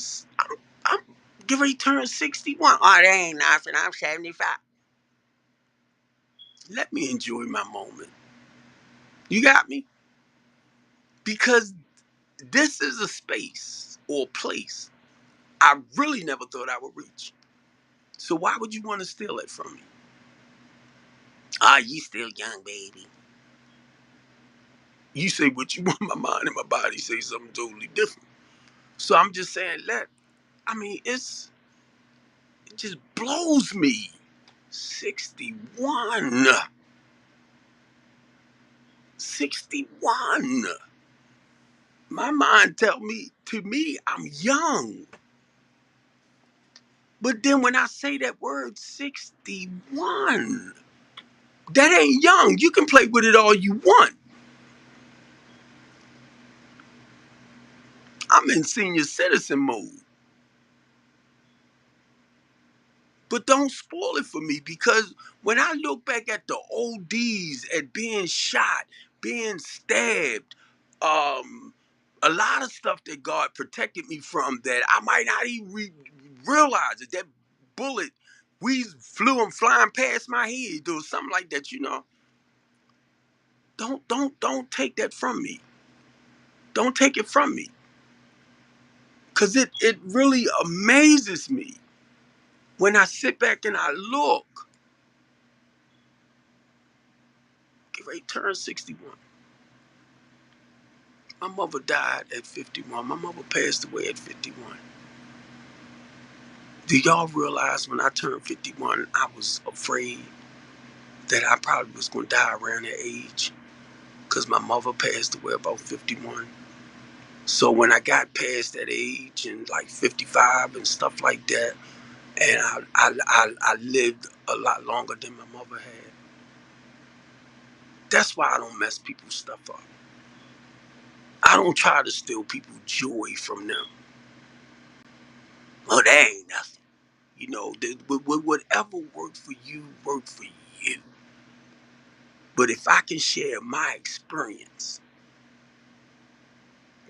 getting ready to turn 61. Oh, that ain't nothing. I'm 75. Let me enjoy my moment. You got me? Because this is a space or place I really never thought I would reach. So why would you want to steal it from me? Ah, you still young, baby. You say what you want, my mind and my body say something totally different. So I'm just saying I mean, it just blows me. 61. 61. My mind tell me, to me, I'm young. But then when I say that word 61, that ain't young. You can play with it all you want. I'm in senior citizen mode. But don't spoil it for me, because when I look back at the ODs, at being shot, being stabbed, a lot of stuff that God protected me from that I might not even realize it. That bullet, we flew and flying past my head or something like that, you know. Don't take that from me. Don't take it from me. Cause it really amazes me when I sit back and I look. Get ready to turn 61. My mother died at 51. My mother passed away at 51. Do y'all realize when I turned 51, I was afraid that I probably was going to die around that age? Because my mother passed away about 51. So when I got past that age and like 55 and stuff like that, and I lived a lot longer than my mother had. That's why I don't mess people's stuff up. I don't try to steal people's joy from them. Oh, that ain't nothing. You know, whatever worked for you, worked for you. But if I can share my experience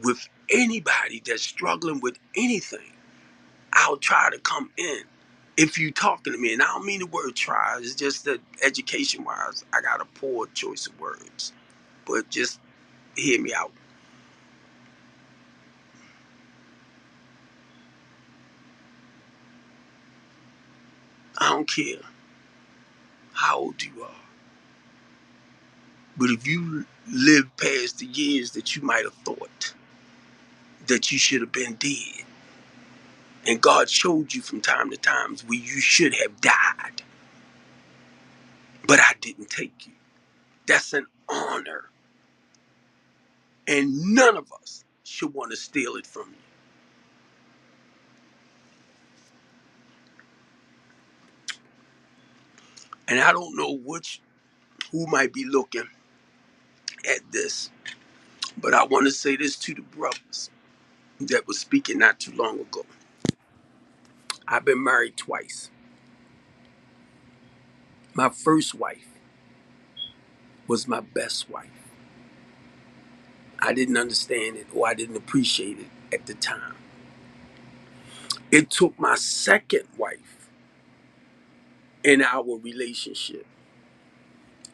with anybody that's struggling with anything, I'll try to come in. If you talking to me, and I don't mean the word try, it's just that education wise, I got a poor choice of words. But just hear me out. I don't care how old you are. But if you live past the years that you might have thought, that you should have been dead. And God showed you from time to time where you should have died. But I didn't take you. That's an honor. And none of us should want to steal it from you. And I don't know who might be looking at this, but I want to say this to the brothers that was speaking not too long ago. I've been married twice. My first wife was my best wife. I didn't understand it or I didn't appreciate it at the time. It took my second wife in our relationship.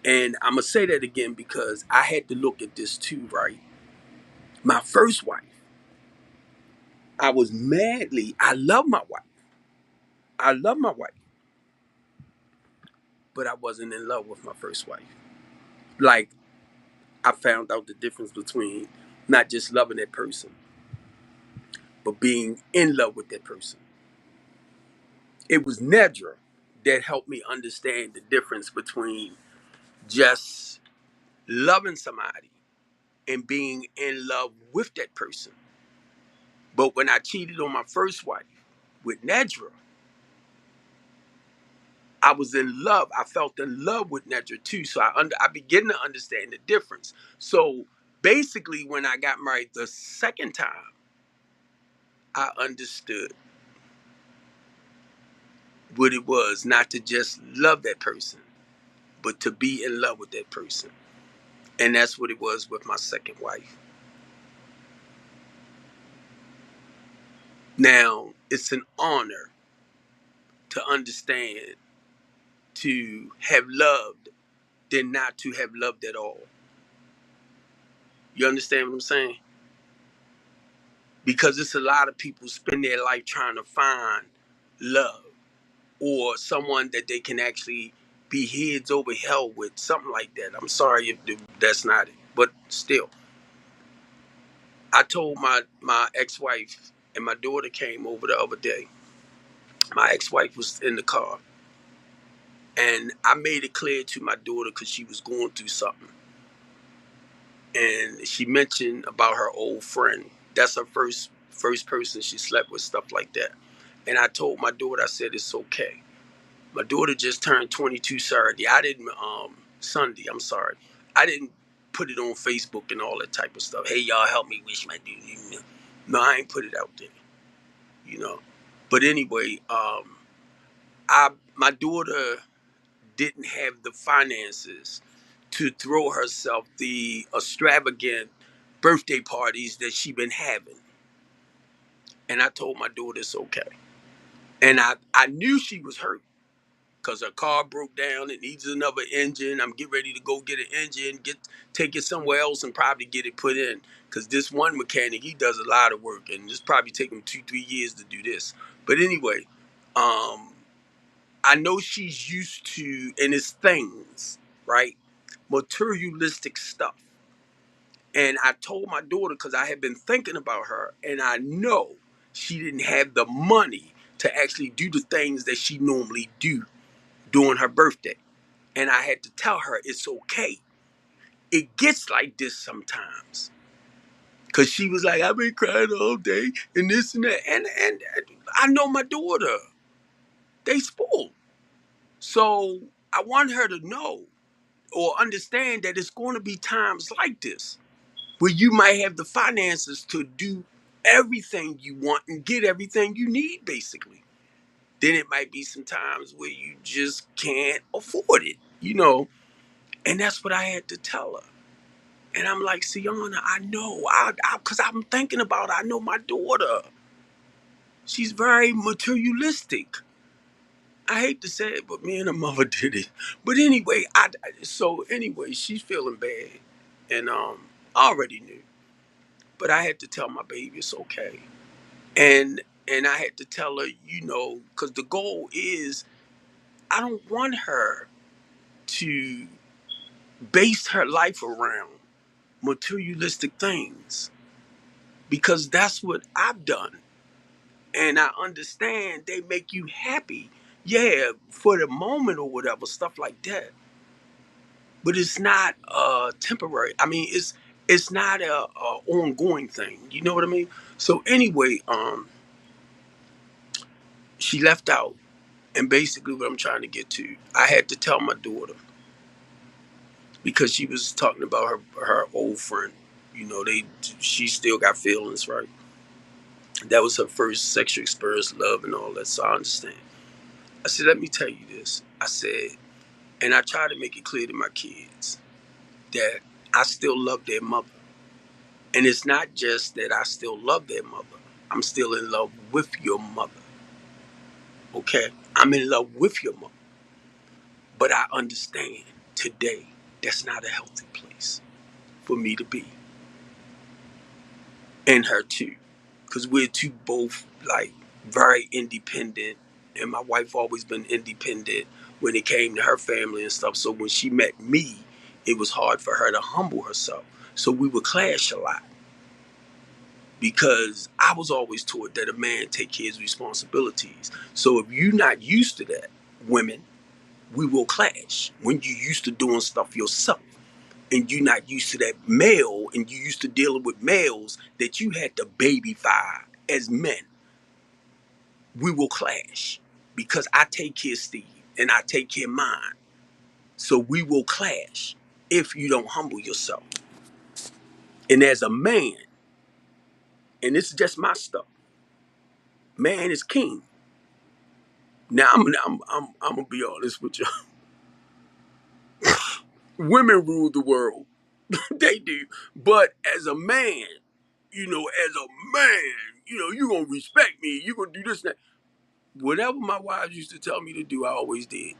And I'm going to say that again because I had to look at this too, right? My first wife, I love my wife. I love my wife, but I wasn't in love with my first wife. Like, I found out the difference between not just loving that person, but being in love with that person. It was Nedra that helped me understand the difference between just loving somebody and being in love with that person. But when I cheated on my first wife with Nedra, I was in love. I felt in love with Nedra too. So I began to understand the difference. So basically, when I got married the second time, I understood what it was not to just love that person, but to be in love with that person. And that's what it was with my second wife. Now, it's an honor to understand to have loved than not to have loved at all. You understand what I'm saying? Because it's a lot of people spend their life trying to find love or someone that they can actually be heads over hell with, something like that. I'm sorry if that's not it, but still. I told my ex-wife, and my daughter came over the other day. My ex-wife was in the car, and I made it clear to my daughter because she was going through something. And she mentioned about her old friend. That's her first person she slept with, stuff like that. And I told my daughter, I said, it's okay. My daughter just turned 22 Saturday. I didn't Sunday, I'm sorry. I didn't put it on Facebook and all that type of stuff. Hey, y'all help me wish my dude. No, I ain't put it out there, you know. But anyway, my daughter didn't have the finances to throw herself the extravagant birthday parties that she been having. And I told my daughter it's okay. And I knew she was hurt because her car broke down. It needs another engine. I'm getting ready to go get an engine, take it somewhere else and probably get it put in. Because this one mechanic, he does a lot of work and it's probably taking 2-3 years to do this. But anyway, I know she's used to, and it's things, right? Materialistic stuff. And I told my daughter, because I had been thinking about her, and I know she didn't have the money to actually do the things that she normally do during her birthday. And I had to tell her it's okay. It gets like this sometimes. Because she was like, I've been crying all day and this and that. And I know my daughter. They spoiled. So I want her to know or understand that it's going to be times like this where you might have the finances to do everything you want and get everything you need, basically. Then it might be some times where you just can't afford it, you know. And that's what I had to tell her. And I'm like, Sienna, I know, because I'm thinking about it. I know my daughter. She's very materialistic. I hate to say it, but me and her mother did it. But anyway, so anyway, she's feeling bad, and I already knew, but I had to tell my baby it's okay, and I had to tell her, because the goal is I don't want her to base her life around materialistic things. because that's what I've done. And I understand they make you happy. Yeah, for the moment or whatever, stuff like that. But it's not temporary. I mean, it's not a ongoing thing. You know what I mean? So anyway, she left out, and basically what I'm trying to get to, I had to tell my daughter because she was talking about her old friend. You know, she still got feelings, right? That was her first sexual experience, love, and all that. So I understand. I said, let me tell you this. I said, and I try to make it clear to my kids that I still love their mother. And it's not just that I still love their mother. I'm still in love with your mother. Okay? I'm in love with your mother. But I understand today that's not a healthy place for me to be. And her too. Because we're two both like very independent. And my wife always been independent when it came to her family and stuff. So when she met me, it was hard for her to humble herself. So we would clash a lot. Because I was always taught that a man take care of his responsibilities. So if you're not used to that, women, we will clash when you're used to doing stuff yourself and you're not used to that male and you used to dealing with males that you had to babyfy as men. We will clash because I take care of Steve and I take care of mine. So we will clash if you don't humble yourself. And as a man, and this is just my stuff, man is king. Now I'm gonna be honest with you. Women rule the world. They do. But as a man, as a man, you gonna respect me. You gonna do this and that. Whatever my wives used to tell me to do, I always did.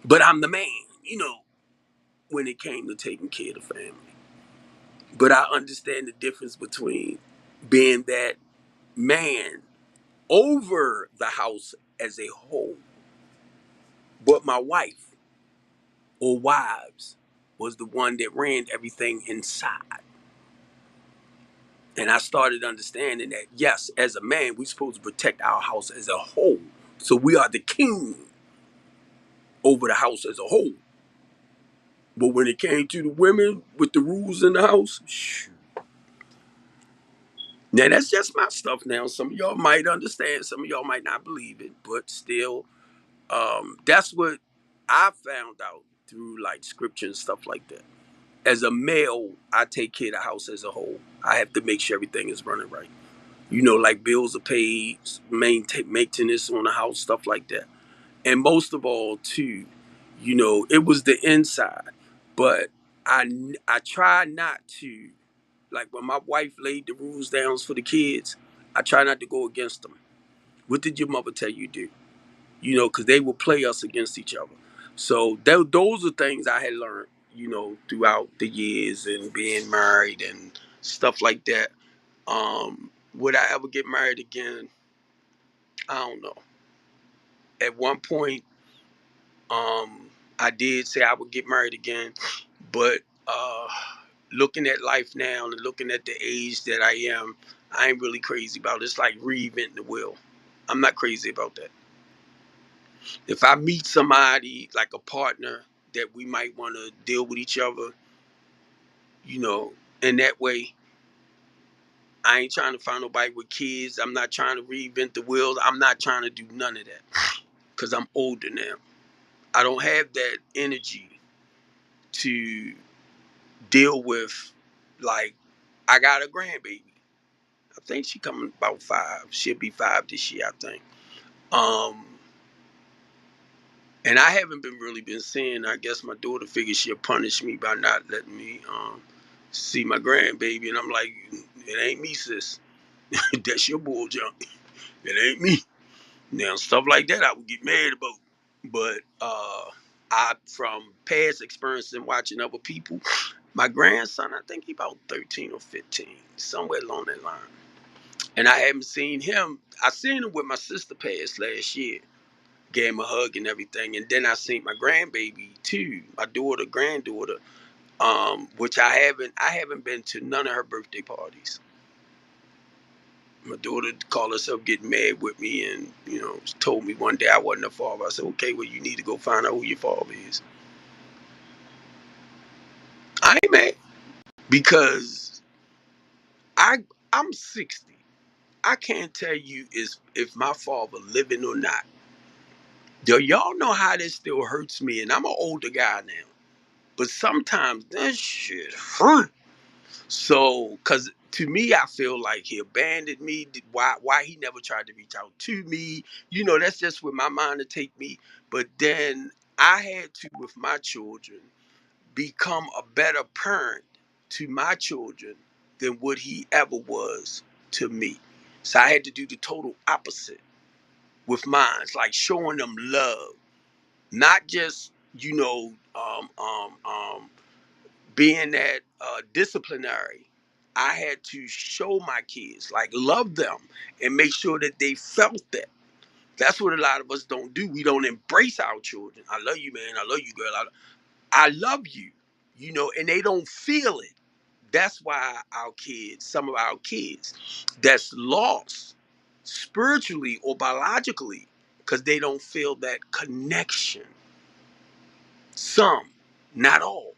But I'm the man, when it came to taking care of the family. But I understand the difference between being that man over the house as a whole. But my wife or wives was the one that ran everything inside. And I started understanding that, yes, as a man, we're supposed to protect our house as a whole. So we are the king over the house as a whole. But when it came to the women with the rules in the house, shoo. Now that's just my stuff now. Some of y'all might understand, some of y'all might not believe it, but still, that's what I found out through like scripture and stuff like that. As a male, I take care of the house as a whole. I have to make sure everything is running right. Like bills are paid, maintain maintenance on the house, stuff like that. And most of all, too, it was the inside. But I try not to, like when my wife laid the rules down for the kids, I try not to go against them. What did your mother tell you to do? Because they will play us against each other. So those are things I had learned, throughout the years and being married and stuff like that. Would I ever get married again? I don't know. At one point, I did say I would get married again, but looking at life now and looking at the age that I am, I ain't really crazy about it. It's like reinventing the wheel. I'm not crazy about that. If I meet somebody like a partner that we might want to deal with each other, in that way, I ain't trying to find nobody with kids. I'm not trying to reinvent the wheel. I'm not trying to do none of that because I'm older now. I don't have that energy to deal with, like, I got a grandbaby. I think she coming about 5. She'll be 5 this year, I think. Um, and I haven't really been seeing. I guess my daughter figures she'll punish me by not letting me see my grandbaby, and I'm like, it ain't me, sis. That's your bull junk. It ain't me. Now stuff like that I would get mad about. But I from past experience and watching other people, my grandson, I think he about 13 or 15, somewhere along that line. And I haven't seen him. I seen him with my sister passed last year. Gave him a hug and everything. And then I seen my grandbaby too, my granddaughter. Which I haven't been to none of her birthday parties. My daughter called herself getting mad with me, and told me one day I wasn't her father. I said, okay, well, you need to go find out who your father is. I ain't mad because I I'm 60. I can't tell you is if my father living or not. Do y'all know how this still hurts me? And I'm an older guy now, but sometimes that shit hurt. So, cause to me, I feel like he abandoned me. Why he never tried to reach out to me? That's just where my mind to take me. But then I had to, with my children, become a better parent to my children than what he ever was to me. So I had to do the total opposite with mine. It's like showing them love, not just being that disciplinary. I had to show my kids, like, love them and make sure that they felt that. That's what a lot of us don't do. We don't embrace our children. I love you, man. I love you, girl. I love you, and they don't feel it. That's why some of our kids, that's lost spiritually or biologically, because they don't feel that connection. Some, not all.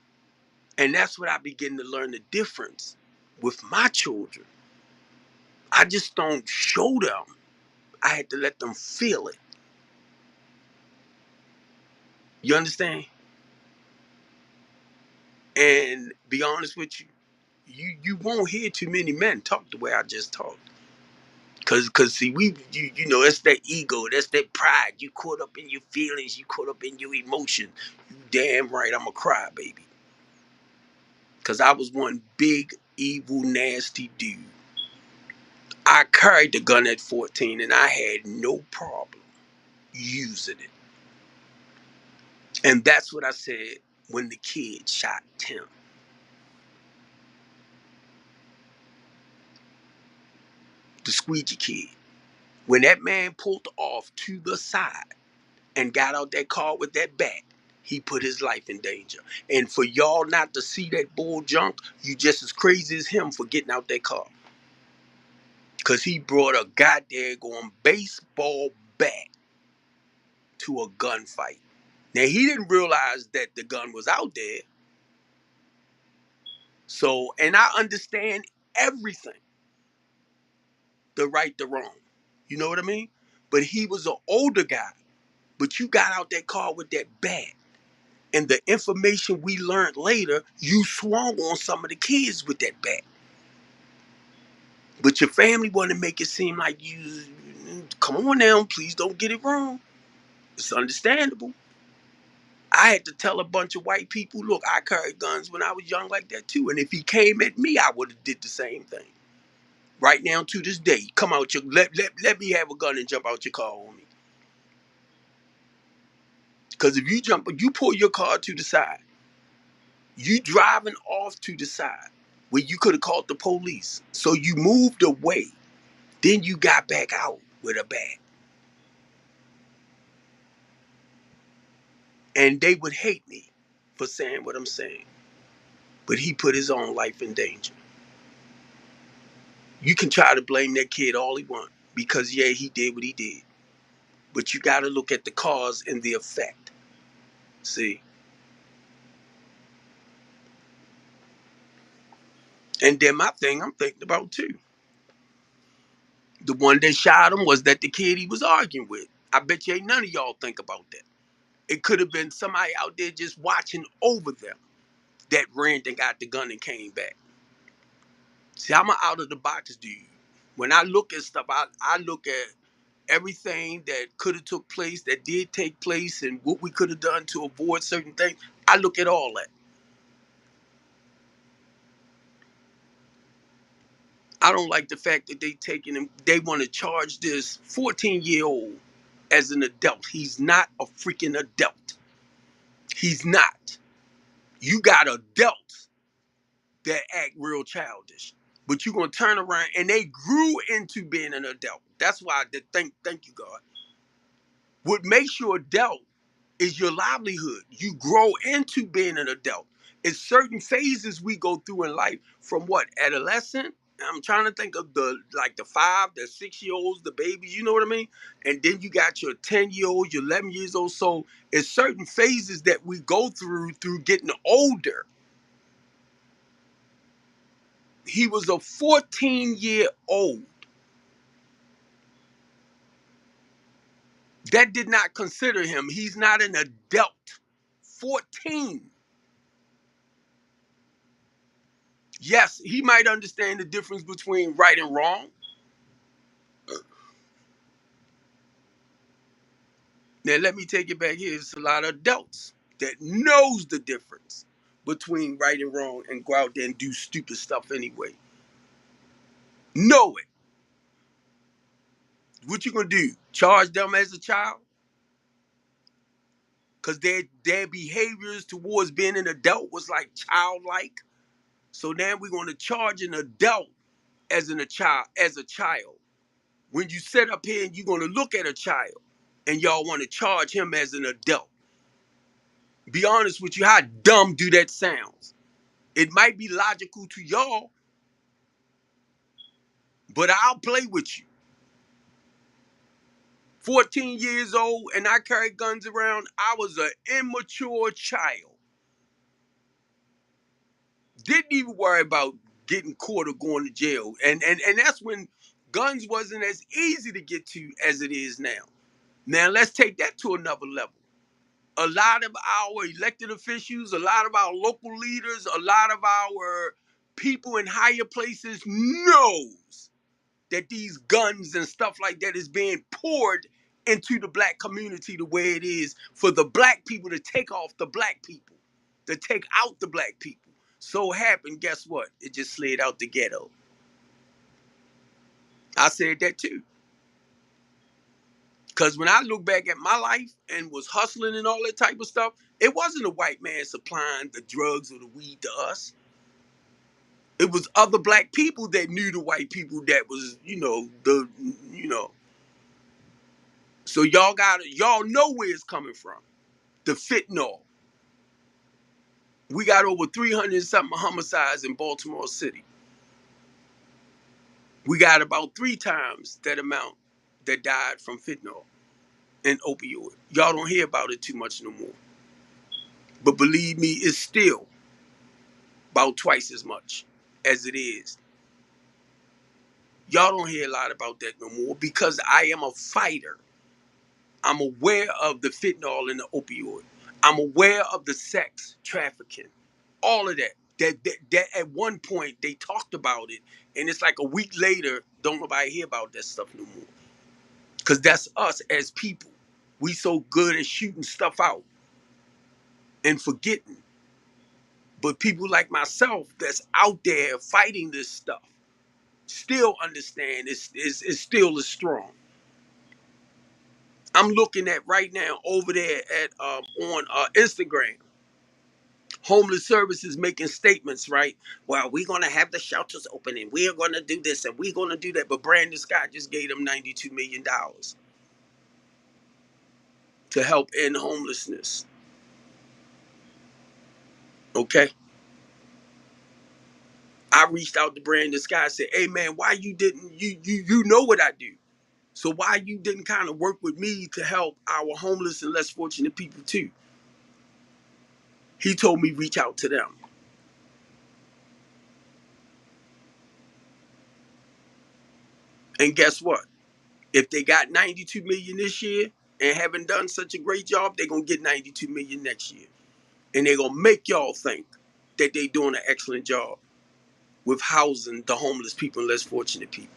And that's what I begin to learn the difference with my children. I just don't show them. I had to let them feel it. You understand? And be honest with you, you won't hear too many men talk the way I just talked. Cause see, it's that ego, that's that pride. You caught up in your feelings, you caught up in your emotion. You damn right I'm a crybaby. Cause I was one big, evil, nasty dude. I carried the gun at 14 and I had no problem using it. And that's what I said when the kid shot Tim. The squeegee kid. When that man pulled off to the side and got out that car with that bat, he put his life in danger. And for y'all not to see that bull junk, you just as crazy as him for getting out that car. Because he brought a goddamn baseball bat to a gunfight. Now, he didn't realize that the gun was out there. So, and I understand everything, the right, the wrong. You know what I mean? But he was an older guy. But you got out that car with that bat. And the information we learned later, you swung on some of the kids with that bat. But your family want to make it seem like you, come on now, please don't get it wrong. It's understandable. I had to tell a bunch of white people, look, I carried guns when I was young like that too. And if he came at me, I would have did the same thing. Right now to this day, come out let me have a gun and jump out your car on me. Because if you pull your car to the side, you driving off to the side where you could have called the police. So you moved away. Then you got back out with a bat. And they would hate me for saying what I'm saying. But he put his own life in danger. You can try to blame that kid all he wants because, yeah, he did what he did. But you got to look at the cause and the effect. See? And then my thing I'm thinking about too. The one that shot him was that the kid he was arguing with. I bet you ain't none of y'all think about that. It could have been somebody out there just watching over them that ran and got the gun and came back. See, I'm an out of the box dude. When I look at stuff, I look at everything that could have took place, that did take place, and what we could have done to avoid certain things. I look at all that. I don't like the fact that they want to charge this 14-year-old as an adult. He's not a freaking adult. He's not. You got adults that act real childish. But you're gonna turn around and they grew into being an adult. That's why I thank you, God. What makes you adult is your livelihood. You grow into being an adult. It's certain phases we go through in life from what? Adolescent? I'm trying to think of the 5, the 6 year olds, the babies, you know what I mean? And then you got your 10-year-old, your 11 years old. So it's certain phases that we go through getting older. He was a 14-year-old. That did not consider him. He's not an adult. 14. Yes, he might understand the difference between right and wrong. Now let me take it back here. It's a lot of adults that knows the difference between right and wrong and go out there and do stupid stuff anyway. Know it. What you gonna do? Charge them as a child? Because their behaviors towards being an adult was like childlike. So now we're gonna charge an adult as a child. When you sit up here and you're gonna look at a child and y'all want to charge him as an adult. Be honest with you, how dumb do that sound? It might be logical to y'all, but I'll play with you. 14 years old and I carried guns around. I was an immature child. Didn't even worry about getting caught or going to jail. And that's when guns wasn't as easy to get to as it is now. Now let's take that to another level. A lot of our elected officials, a lot of our local leaders, a lot of our people in higher places knows that these guns and stuff like that is being poured into the black community the way it is for the black people to take off the black people, to take out the black people. So happened, guess what? It just slid out the ghetto. I said that too. Because when I look back at my life and was hustling and all that type of stuff, it wasn't a white man supplying the drugs or the weed to us. It was other black people that knew the white people that was, you know. So y'all know where it's coming from. The fentanyl. We got over 300 something homicides in Baltimore City. We got about 3 times that amount that died from fentanyl and opioid. Y'all don't hear about it too much no more. But believe me, it's still about twice as much as it is. Y'all don't hear a lot about that no more because I am a fighter. I'm aware of the fentanyl and the opioid. I'm aware of the sex trafficking, all of that. That at one point they talked about it, and it's like a week later, don't nobody hear about that stuff no more. Because that's us as people. We so good at shooting stuff out and forgetting. But people like myself that's out there fighting this stuff still understand it's still as strong. I'm looking at right now over there at on Instagram. Homeless services making statements, right? Well, we're gonna have the shelters open and we're gonna do this and we're gonna do that. But Brandon Scott just gave them $92 million to help end homelessness. Okay. I reached out to Brandon Scott and said, hey man, why you didn't you know what I do? So why you didn't kind of work with me to help our homeless and less fortunate people too? He told me reach out to them. And guess what? If they got 92 million this year and haven't done such a great job, they're gonna get 92 million next year. And they're gonna make y'all think that they're doing an excellent job with housing the homeless people and less fortunate people.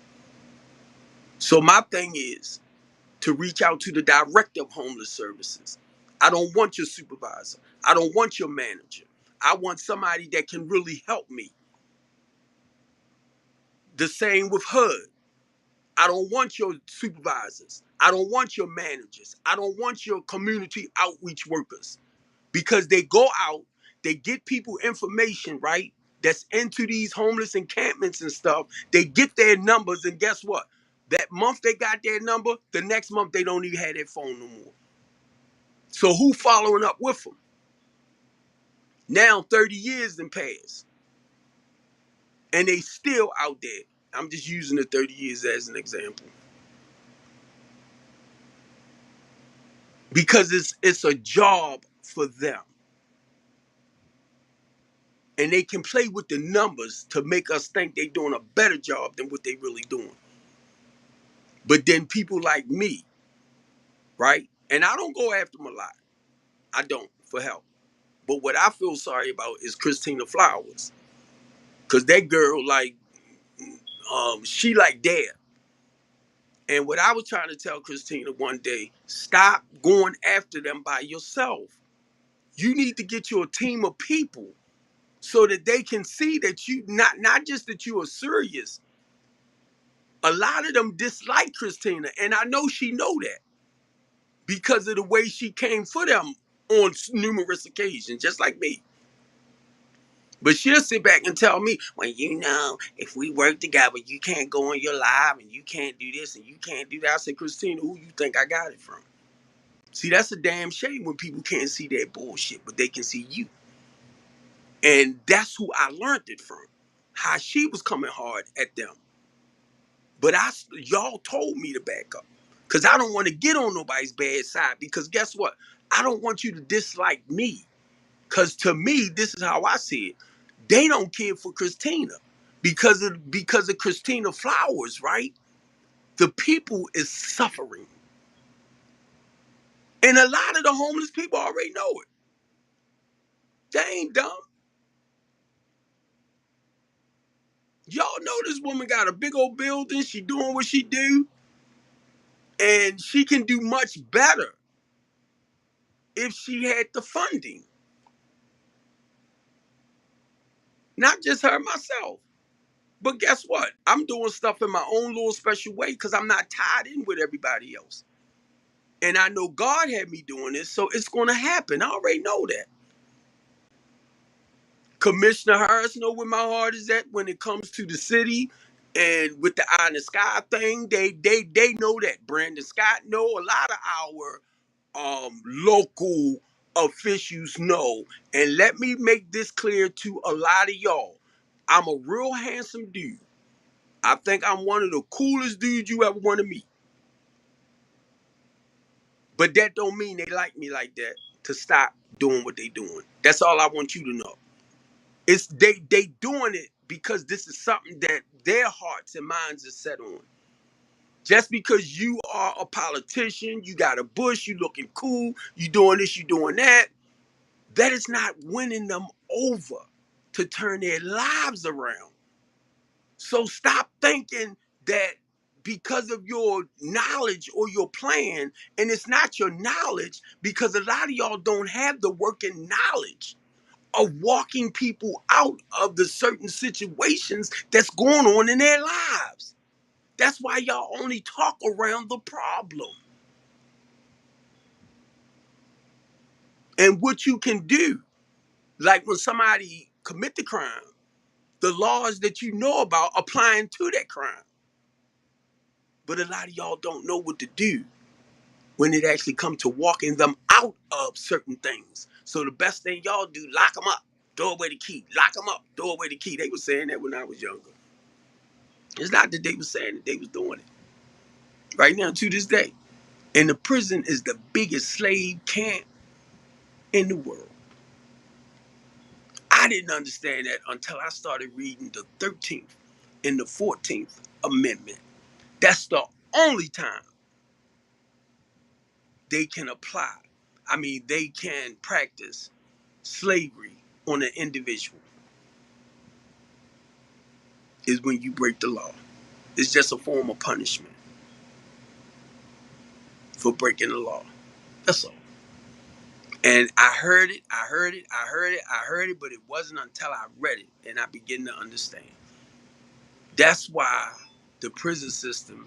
So my thing is to reach out to the director of homeless services. I don't want your supervisor. I don't want your manager. I want somebody that can really help me. The same with HUD. I don't want your supervisors. I don't want your managers. I don't want your community outreach workers because they go out, they get people information, right? That's into these homeless encampments and stuff. They get their numbers, and guess what? That month they got their number, the next month they don't even have their phone no more. So who following up with them? Now 30 years done passed, and they still out there. I'm just using the 30 years as an example. Because it's a job for them. And they can play with the numbers to make us think they're doing a better job than what they really doing. But then people like me, right? And I don't go after them a lot. I don't, for help. But what I feel sorry about is Christina Flowers. Cause that girl, like, she like dad. And what I was trying to tell Christina one day, stop going after them by yourself. You need to get you a team of people so that they can see that you not just that you are serious. A lot of them dislike Christina, and I know she know that because of the way she came for them on numerous occasions, just like me. But she'll sit back and tell me, well, you know, if we work together, you can't go on your live and you can't do this and you can't do that. I said, Christina, who you think I got it from? See, that's a damn shame when people can't see that bullshit, but they can see you. And that's who I learned it from. How she was coming hard at them. But y'all told me to back up. Because I don't want to get on nobody's bad side. Because guess what? I don't want you to dislike me. Because to me, this is how I see it. They don't care for Christina. Because of Christina Flowers, right? The people is suffering. And a lot of the homeless people already know it. They ain't dumb. Y'all know this woman got a big old building. She doing what she do. And she can do much better if she had the funding. Not just her, myself. But guess what? I'm doing stuff in my own little special way because I'm not tied in with everybody else. And I know God had me doing this, so it's going to happen. I already know that. Commissioner Harris know where my heart is at when it comes to the city and with the eye in the sky thing. They know that. Brandon Scott know. A lot of our local officials know. And let me make this clear to a lot of y'all. I'm a real handsome dude. I think I'm one of the coolest dudes you ever want to meet. But that don't mean they like me like that to stop doing what they doing. That's all I want you to know. It's they doing it because this is something that their hearts and minds are set on. Just because you are a politician, you got a bush, you looking cool, you doing this, you doing that, that is not winning them over to turn their lives around. So stop thinking that because of your knowledge or your plan, and it's not your knowledge because a lot of y'all don't have the working knowledge of walking people out of the certain situations that's going on in their lives. That's why y'all only talk around the problem. And what you can do, like when somebody commit the crime, the laws that you know about applying to that crime. But a lot of y'all don't know what to do when it actually comes to walking them out of certain things. So the best thing y'all do, lock them up, throw away the key, lock them up, throw away the key. They were saying that when I was younger. It's not that they were saying that, they was doing it. Right now, to this day. And the prison is the biggest slave camp in the world. I didn't understand that until I started reading the 13th and the 14th Amendment. That's the only time they can apply. I mean, they can practice slavery on an individual is when you break the law. It's just a form of punishment for breaking the law. That's all. And I heard it, but it wasn't until I read it and I began to understand. That's why the prison system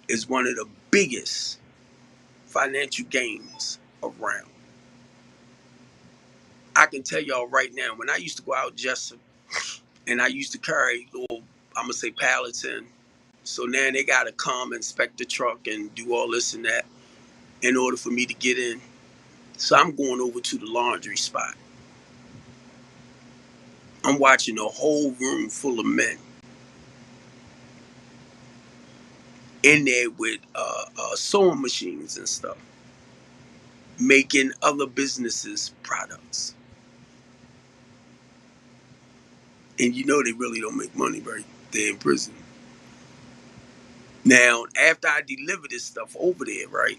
is one of the biggest financial gains around. I can tell y'all right now, when I used to go out Jessup and I used to carry little, I'm gonna say pallets in. So now they gotta come inspect the truck and do all this and that in order for me to get in. So I'm going over to the laundry spot. I'm watching a whole room full of men in there with sewing machines and stuff, making other businesses products. And you know they really don't make money, right? They're in prison. Now, after I deliver this stuff over there, right,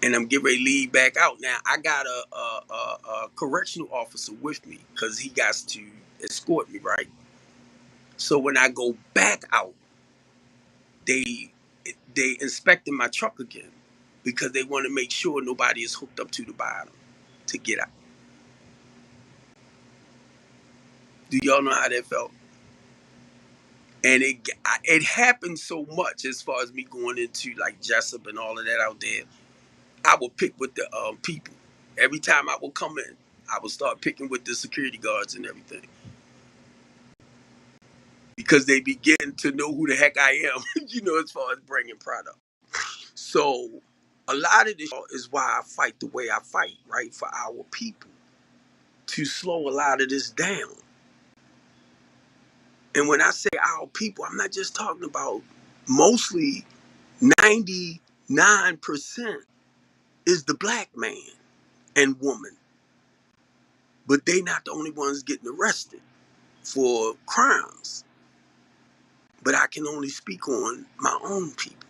and I'm getting ready to leave back out. Now, I got a correctional officer with me because he got to escort me, right? So when I go back out, they they inspected my truck again because they want to make sure nobody is hooked up to the bottom to get out. Do y'all know how that felt? And it happened so much as far as me going into like Jessup and all of that out there. I would pick with the people. Every time I would come in, I would start picking with the security guards and everything because they begin to know who the heck I am, as far as bringing product. So a lot of this is why I fight the way I fight, right, for our people to slow a lot of this down. And when I say our people, I'm not just talking about mostly 99% is the black man and woman, but they not the only ones getting arrested for crimes. But I can only speak on my own people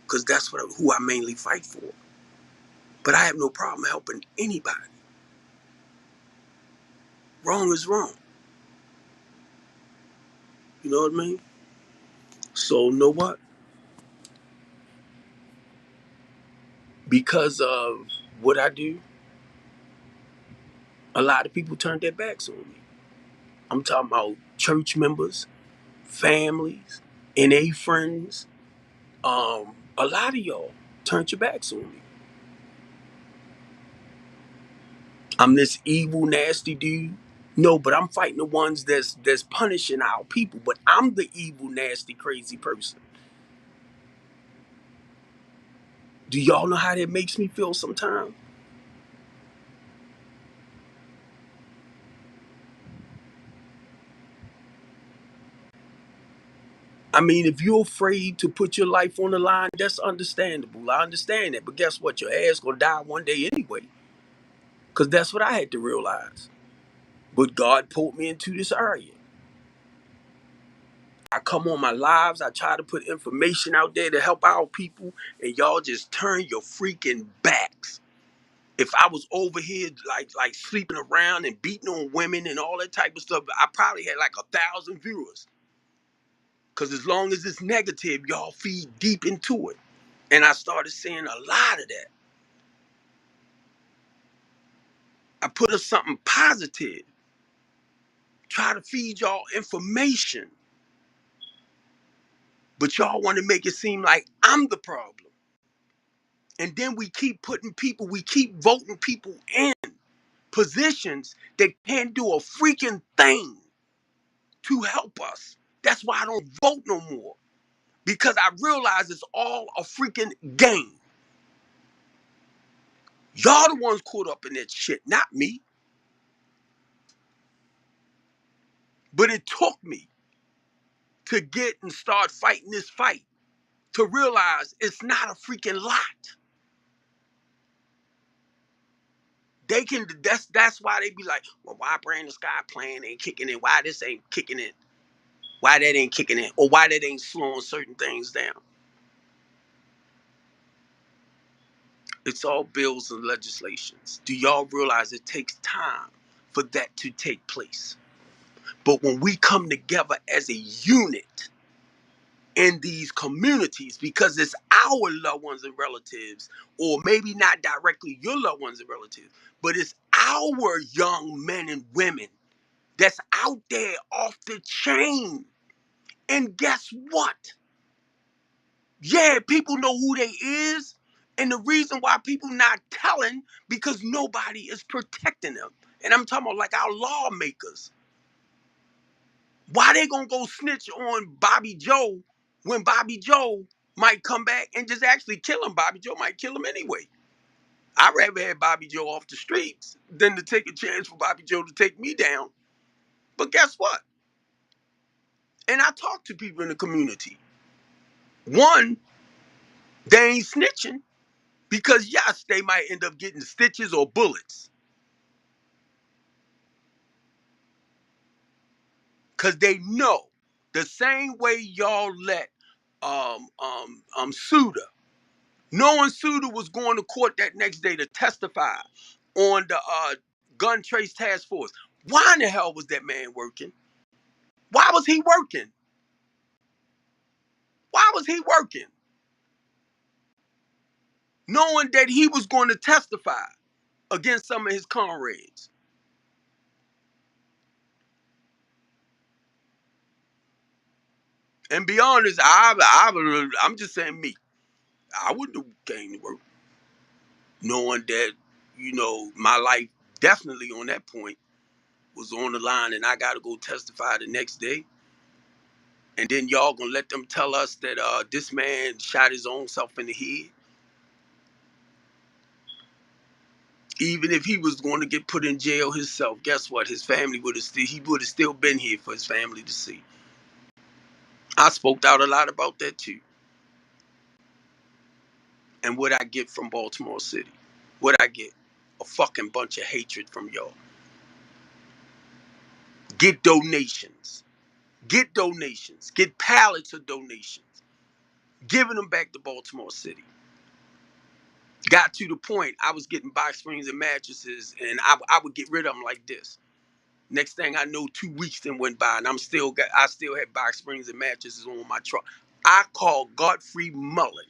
because that's who I mainly fight for. But I have no problem helping anybody. Wrong is wrong. You know what I mean? So, know what? Because of what I do, a lot of people turned their backs on me. I'm talking about church members, families, NA friends. A lot of y'all turned your backs on me. I'm this evil, nasty dude. No, but I'm fighting the ones that's punishing our people. But I'm the evil, nasty, crazy person. Do y'all know how that makes me feel sometimes? I mean, if you're afraid to put your life on the line, that's understandable. I understand that. But guess what? Your ass gonna die one day anyway. Because that's what I had to realize. But God pulled me into this area. I come on my lives. I try to put information out there to help our people. And y'all just turn your freaking backs. If I was over here like sleeping around and beating on women and all that type of stuff, I probably had like 1,000 viewers. Because as long as it's negative, y'all feed deep into it. And I started seeing a lot of that. I put up something positive, try to feed y'all information, but y'all want to make it seem like I'm the problem. And then we keep we keep voting people in positions that can't do a freaking thing to help us. That's why I don't vote no more. Because I realize it's all a freaking game. Y'all the ones caught up in that shit, not me. But it took me to get and start fighting this fight to realize it's not a freaking lot. They can that's why they be like, well, why Brandon Scott playing ain't kicking in? Why this ain't kicking in? Why that ain't kicking in? Or why that ain't slowing certain things down? It's all bills and legislations. Do y'all realize it takes time for that to take place? But when we come together as a unit in these communities, because it's our loved ones and relatives, or maybe not directly your loved ones and relatives, but it's our young men and women that's out there off the chain. And guess what? Yeah, people know who they is. And the reason why people not telling, because nobody is protecting them. And I'm talking about like our lawmakers. Why they gonna go snitch on Bobby Joe when Bobby Joe might come back and just actually kill him? Bobby Joe might kill him anyway. I'd rather have Bobby Joe off the streets than to take a chance for Bobby Joe to take me down. But guess what? And I talk to people in the community. One, they ain't snitching because yes, they might end up getting stitches or bullets. Because they know the same way y'all let Suda, knowing Suda was going to court that next day to testify on the gun trace task force. Why in the hell was that man working? Why was he working? Why was he working? Knowing that he was going to testify against some of his comrades. And be honest, I'm just saying me. I wouldn't have came to work knowing that, my life definitely on that point was on the line and I got to go testify the next day. And then y'all gonna let them tell us that this man shot his own self in the head. Even if he was going to get put in jail himself, guess what? His family he would have still been here for his family to see. I spoke out a lot about that too. And what I get from Baltimore City. What I get? A fucking bunch of hatred from y'all. Get donations. Get donations. Get pallets of donations. Giving them back to Baltimore City. Got to the point I was getting box springs and mattresses, and I would get rid of them like this. Next thing I know, 2 weeks then went by, and I still had box springs and mattresses on my truck. I called Godfrey Mullen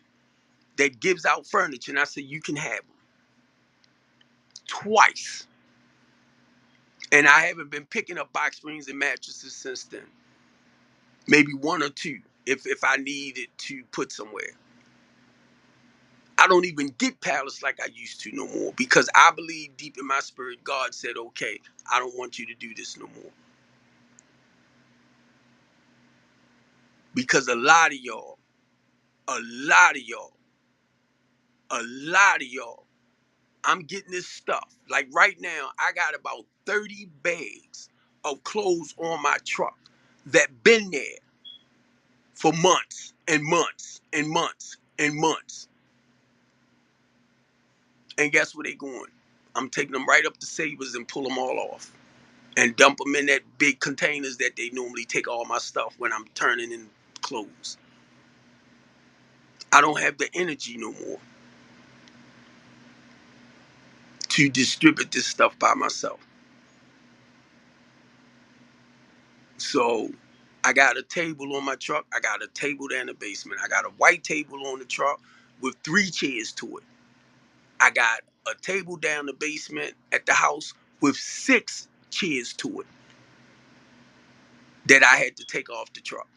that gives out furniture, and I said, you can have them. Twice. And I haven't been picking up box springs and mattresses since then. Maybe one or two if I needed to put somewhere. I don't even get pallets like I used to no more because I believe deep in my spirit, God said, okay, I don't want you to do this no more. Because a lot of y'all, I'm getting this stuff. Like right now, I got about 30 bags of clothes on my truck that been there for months and months and months and months. And guess where they going? I'm taking them right up to Savers and pull them all off. And dump them in that big containers that they normally take all my stuff when I'm turning in clothes. I don't have the energy no more to distribute this stuff by myself. So I got a table on my truck. I got a table there in the basement. I got a white table on the truck with 3 chairs to it. I got a table down the basement at the house with 6 chairs to it that I had to take off the truck.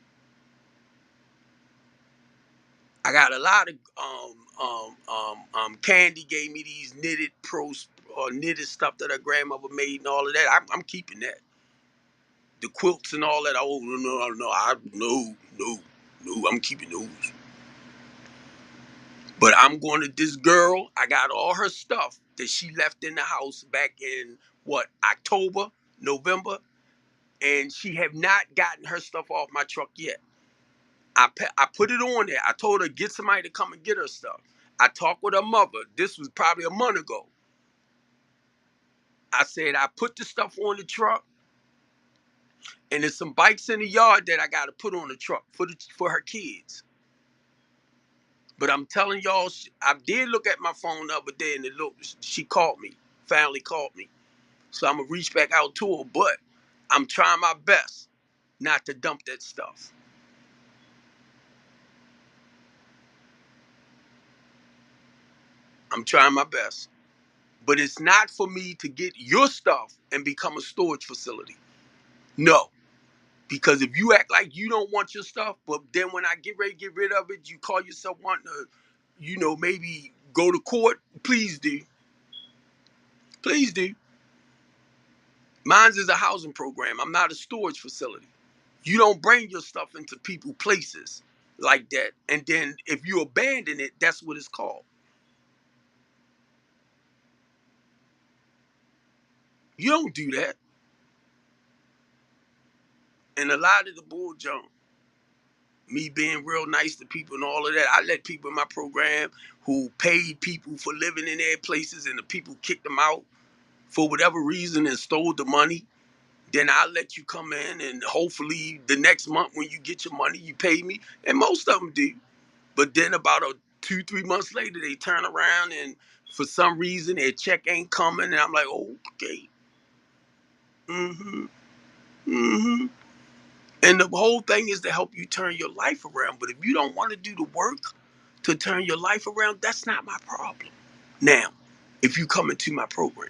I got a lot of Candy gave me these knitted knitted stuff that her grandmother made and all of that. I'm keeping that. The quilts and all that. Oh no, I'm keeping those. But I'm going to this girl. I got all her stuff that she left in the house back in October, November, and she have not gotten her stuff off my truck yet. I put it on there. I told her get somebody to come and get her stuff. I talked with her mother. This was probably a month ago. I said I put the stuff on the truck, and there's some bikes in the yard that I got to put on the truck for her kids. But I'm telling y'all, I did look at my phone the other day, and she called me, finally called me. So I'm going to reach back out to her, but I'm trying my best not to dump that stuff. I'm trying my best. But it's not for me to get your stuff and become a storage facility. No. Because if you act like you don't want your stuff, but then when I get ready to get rid of it, you call yourself wanting to, maybe go to court, please do. Please do. Mine's is a housing program. I'm not a storage facility. You don't bring your stuff into people places like that. And then if you abandon it, that's what it's called. You don't do that. And a lot of the bull jump, me being real nice to people and all of that, I let people in my program who paid people for living in their places and the people kicked them out for whatever reason and stole the money. Then I'll let you come in and hopefully the next month when you get your money, you pay me. And most of them do. But then about 2, 3 months later, they turn around and for some reason their check ain't coming. And I'm like, okay. Mm-hmm. Mm-hmm. And the whole thing is to help you turn your life around. But if you don't want to do the work to turn your life around, that's not my problem. Now, if you come into my program,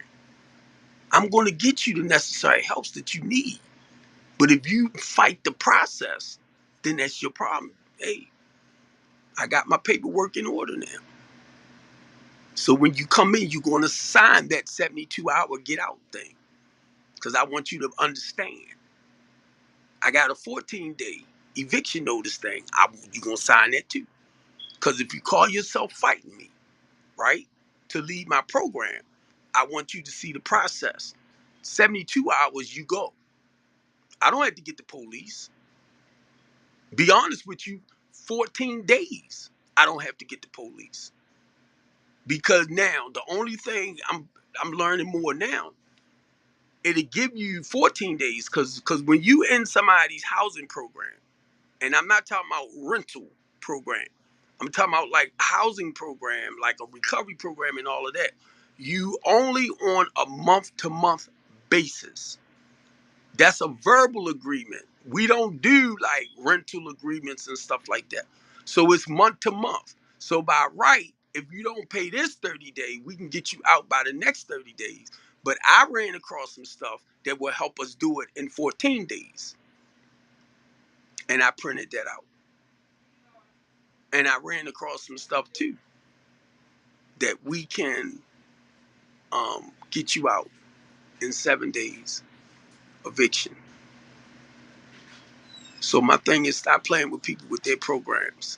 I'm going to get you the necessary helps that you need. But if you fight the process, then that's your problem. Hey, I got my paperwork in order now. So when you come in, you're going to sign that 72-hour get out thing. Because I want you to understand. I got a 14-day eviction notice thing. You're going to sign that too. Because if you call yourself fighting me, right, to leave my program, I want you to see the process. 72 hours, you go. I don't have to get the police. Be honest with you, 14 days, I don't have to get the police. Because now, the only thing I'm learning more now, it'll give you 14 days because when you in somebody's housing program, and I'm not talking about rental program, I'm talking about like housing program, like a recovery program and all of that, you only on a month to month basis. That's a verbal agreement. We don't do like rental agreements and stuff like that. So it's month to month. So by right, if you don't pay this 30 days, we can get you out by the next 30 days. But I ran across some stuff that will help us do it in 14 days. And I printed that out. And I ran across some stuff too that we can get you out in 7 days eviction. So my thing is stop playing with people with their programs.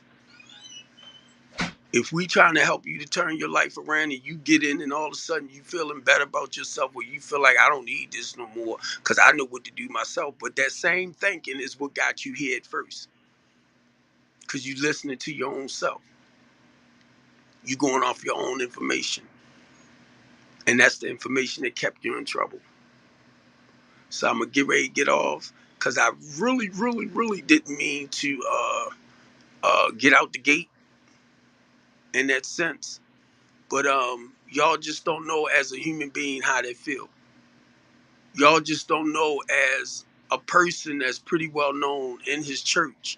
If we trying to help you to turn your life around and you get in and all of a sudden you feeling better about yourself or you feel like I don't need this no more because I know what to do myself. But that same thinking is what got you here at first. Because you listening to your own self. You going off your own information. And that's the information that kept you in trouble. So I'm going to get ready to get off because I really, really, really didn't mean to get out the gate in that sense. But y'all just don't know as a human being how they feel. Y'all just don't know as a person that's pretty well known in his church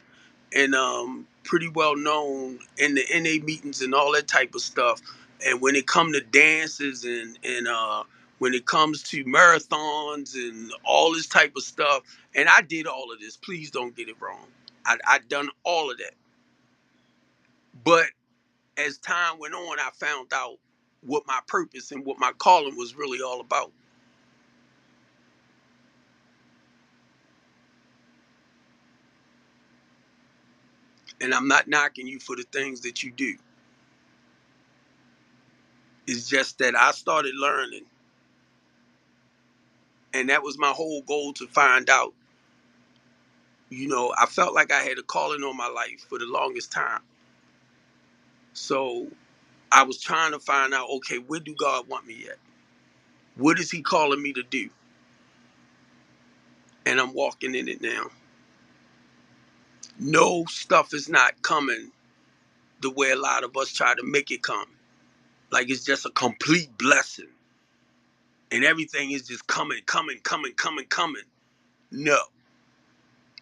and pretty well known in the NA meetings and all that type of stuff. And when it comes to dances and when it comes to marathons and all this type of stuff, and I did all of this. Please don't get it wrong. I done all of that. But as time went on, I found out what my purpose and what my calling was really all about. And I'm not knocking you for the things that you do. It's just that I started learning. And that was my whole goal to find out. You know, I felt like I had a calling on my life for the longest time. So I was trying to find out, okay, where do God want me at? What is he calling me to do? And I'm walking in it now. No, stuff is not coming the way a lot of us try to make it come. Like it's just a complete blessing. And everything is just coming, coming, coming, coming, coming. No.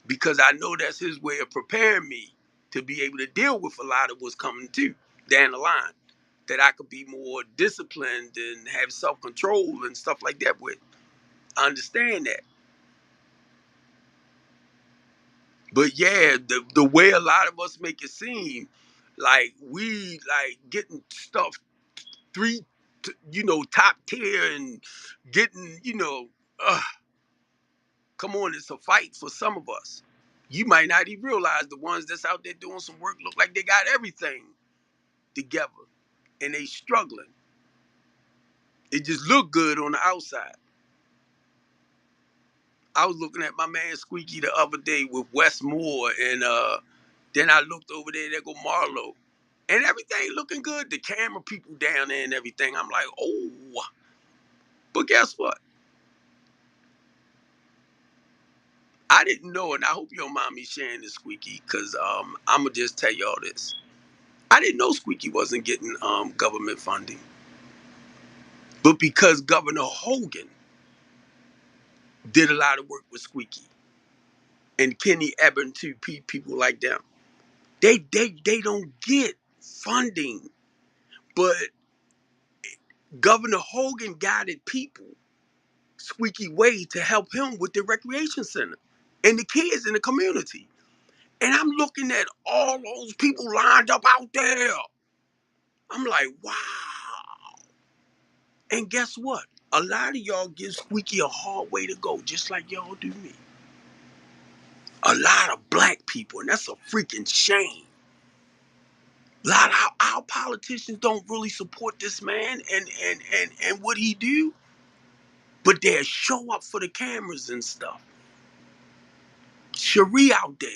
Because I know that's his way of preparing me to be able to deal with a lot of what's coming too down the line. That I could be more disciplined and have self-control and stuff like that with. I understand that. But yeah, the way a lot of us make it seem like we like getting stuff three, top tier and getting, come on, it's a fight for some of us. You might not even realize the ones that's out there doing some work look like they got everything together and they struggling. It just look good on the outside. I was looking at my man Squeaky the other day with Westmore, and then I looked over there go Marlo. And everything looking good. The camera people down there and everything. I'm like, oh. But guess what? I didn't know, and I hope you don't mind me sharing this, Squeaky, because I'm going to just tell y'all this. I didn't know Squeaky wasn't getting government funding. But because Governor Hogan did a lot of work with Squeaky and Kenny Eben too, people like them, they don't get funding. But Governor Hogan guided people Squeaky way to help him with the recreation center and the kids in the community. And I'm looking at all those people lined up out there. I'm like, wow. And guess what? A lot of y'all give Squeaky a hard way to go, just like y'all do me. A lot of black people, and that's a freaking shame. A lot of our politicians don't really support this man and what he do, but they'll show up for the cameras and stuff. Cherie out there.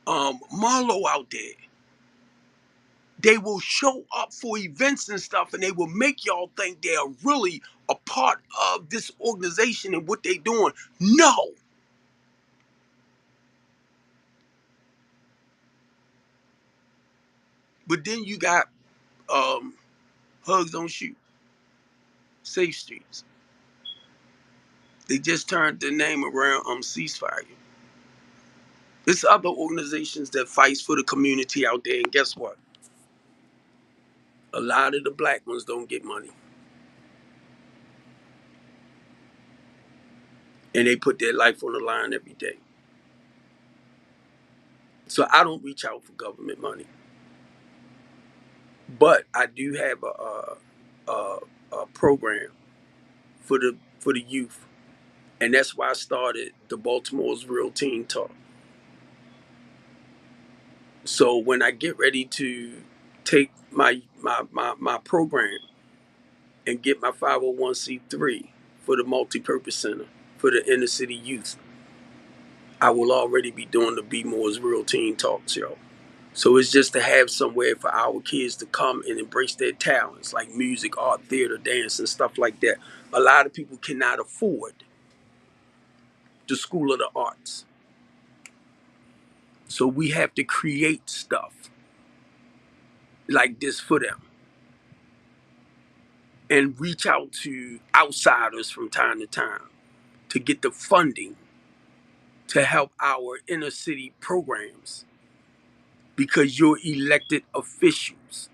Marlo out there. They will show up for events and stuff, and they will make y'all think they are really a part of this organization and what they doing. No. But then you got Hugs Don't Shoot, Safe Streets. They just turned the name around Ceasefire. There's other organizations that fights for the community out there, and guess what? A lot of the black ones don't get money. And they put their life on the line every day. So I don't reach out for government money. But I do have a program for the youth. And that's why I started the Baltimore's Real Teen Talk. So when I get ready to take my program and get my 501c3 for the multipurpose center for the inner city youth, I will already be doing the Be More's Real Teen Talks, yo. So it's just to have somewhere for our kids to come and embrace their talents, like music, art, theater, dance, and stuff like that. A lot of people cannot afford the School of the Arts. So we have to create stuff like this for them and reach out to outsiders from time to time to get the funding to help our inner city programs, because your elected officials,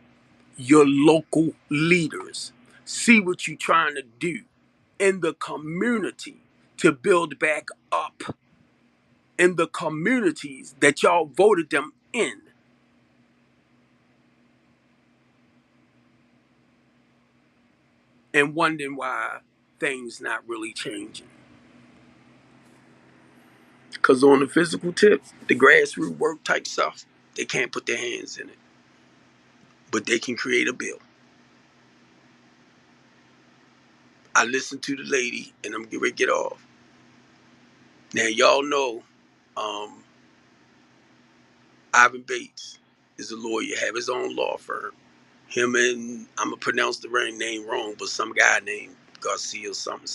your local leaders, see what you're trying to do in the community to build back up in the communities that y'all voted them in. And wondering why things not really changing. Because on the physical tip, the grassroots work type stuff, they can't put their hands in it. But they can create a bill. I listened to the lady, and I'm getting ready to get off. Now, y'all know Ivan Bates is a lawyer, have his own law firm. Him and, I'm going to pronounce the name wrong, but some guy named Garcia something.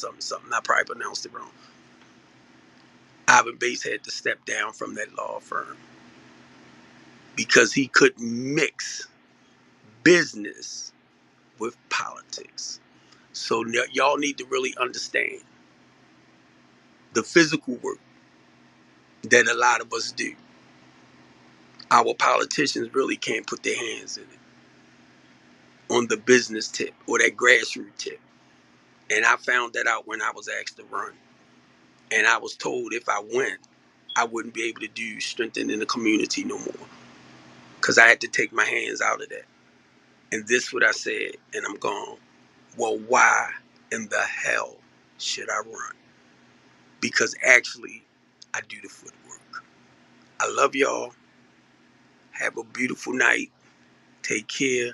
I probably pronounced it wrong. Ivan Bates had to step down from that law firm because he couldn't mix business with politics. So y'all need to really understand the physical work that a lot of us do. Our politicians really can't put their hands in it on the business tip or that grassroots tip. And I found that out when I was asked to run. And I was told if I went, I wouldn't be able to do strengthening the community no more, because I had to take my hands out of that. And this is what I said, and I'm gone. Well, why in the hell should I run? Because actually, I do the footwork. I love y'all. Have a beautiful night. Take care.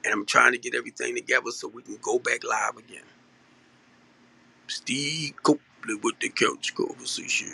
And I'm trying to get everything together so we can go back live again. Steve Copeland with the couch conversation.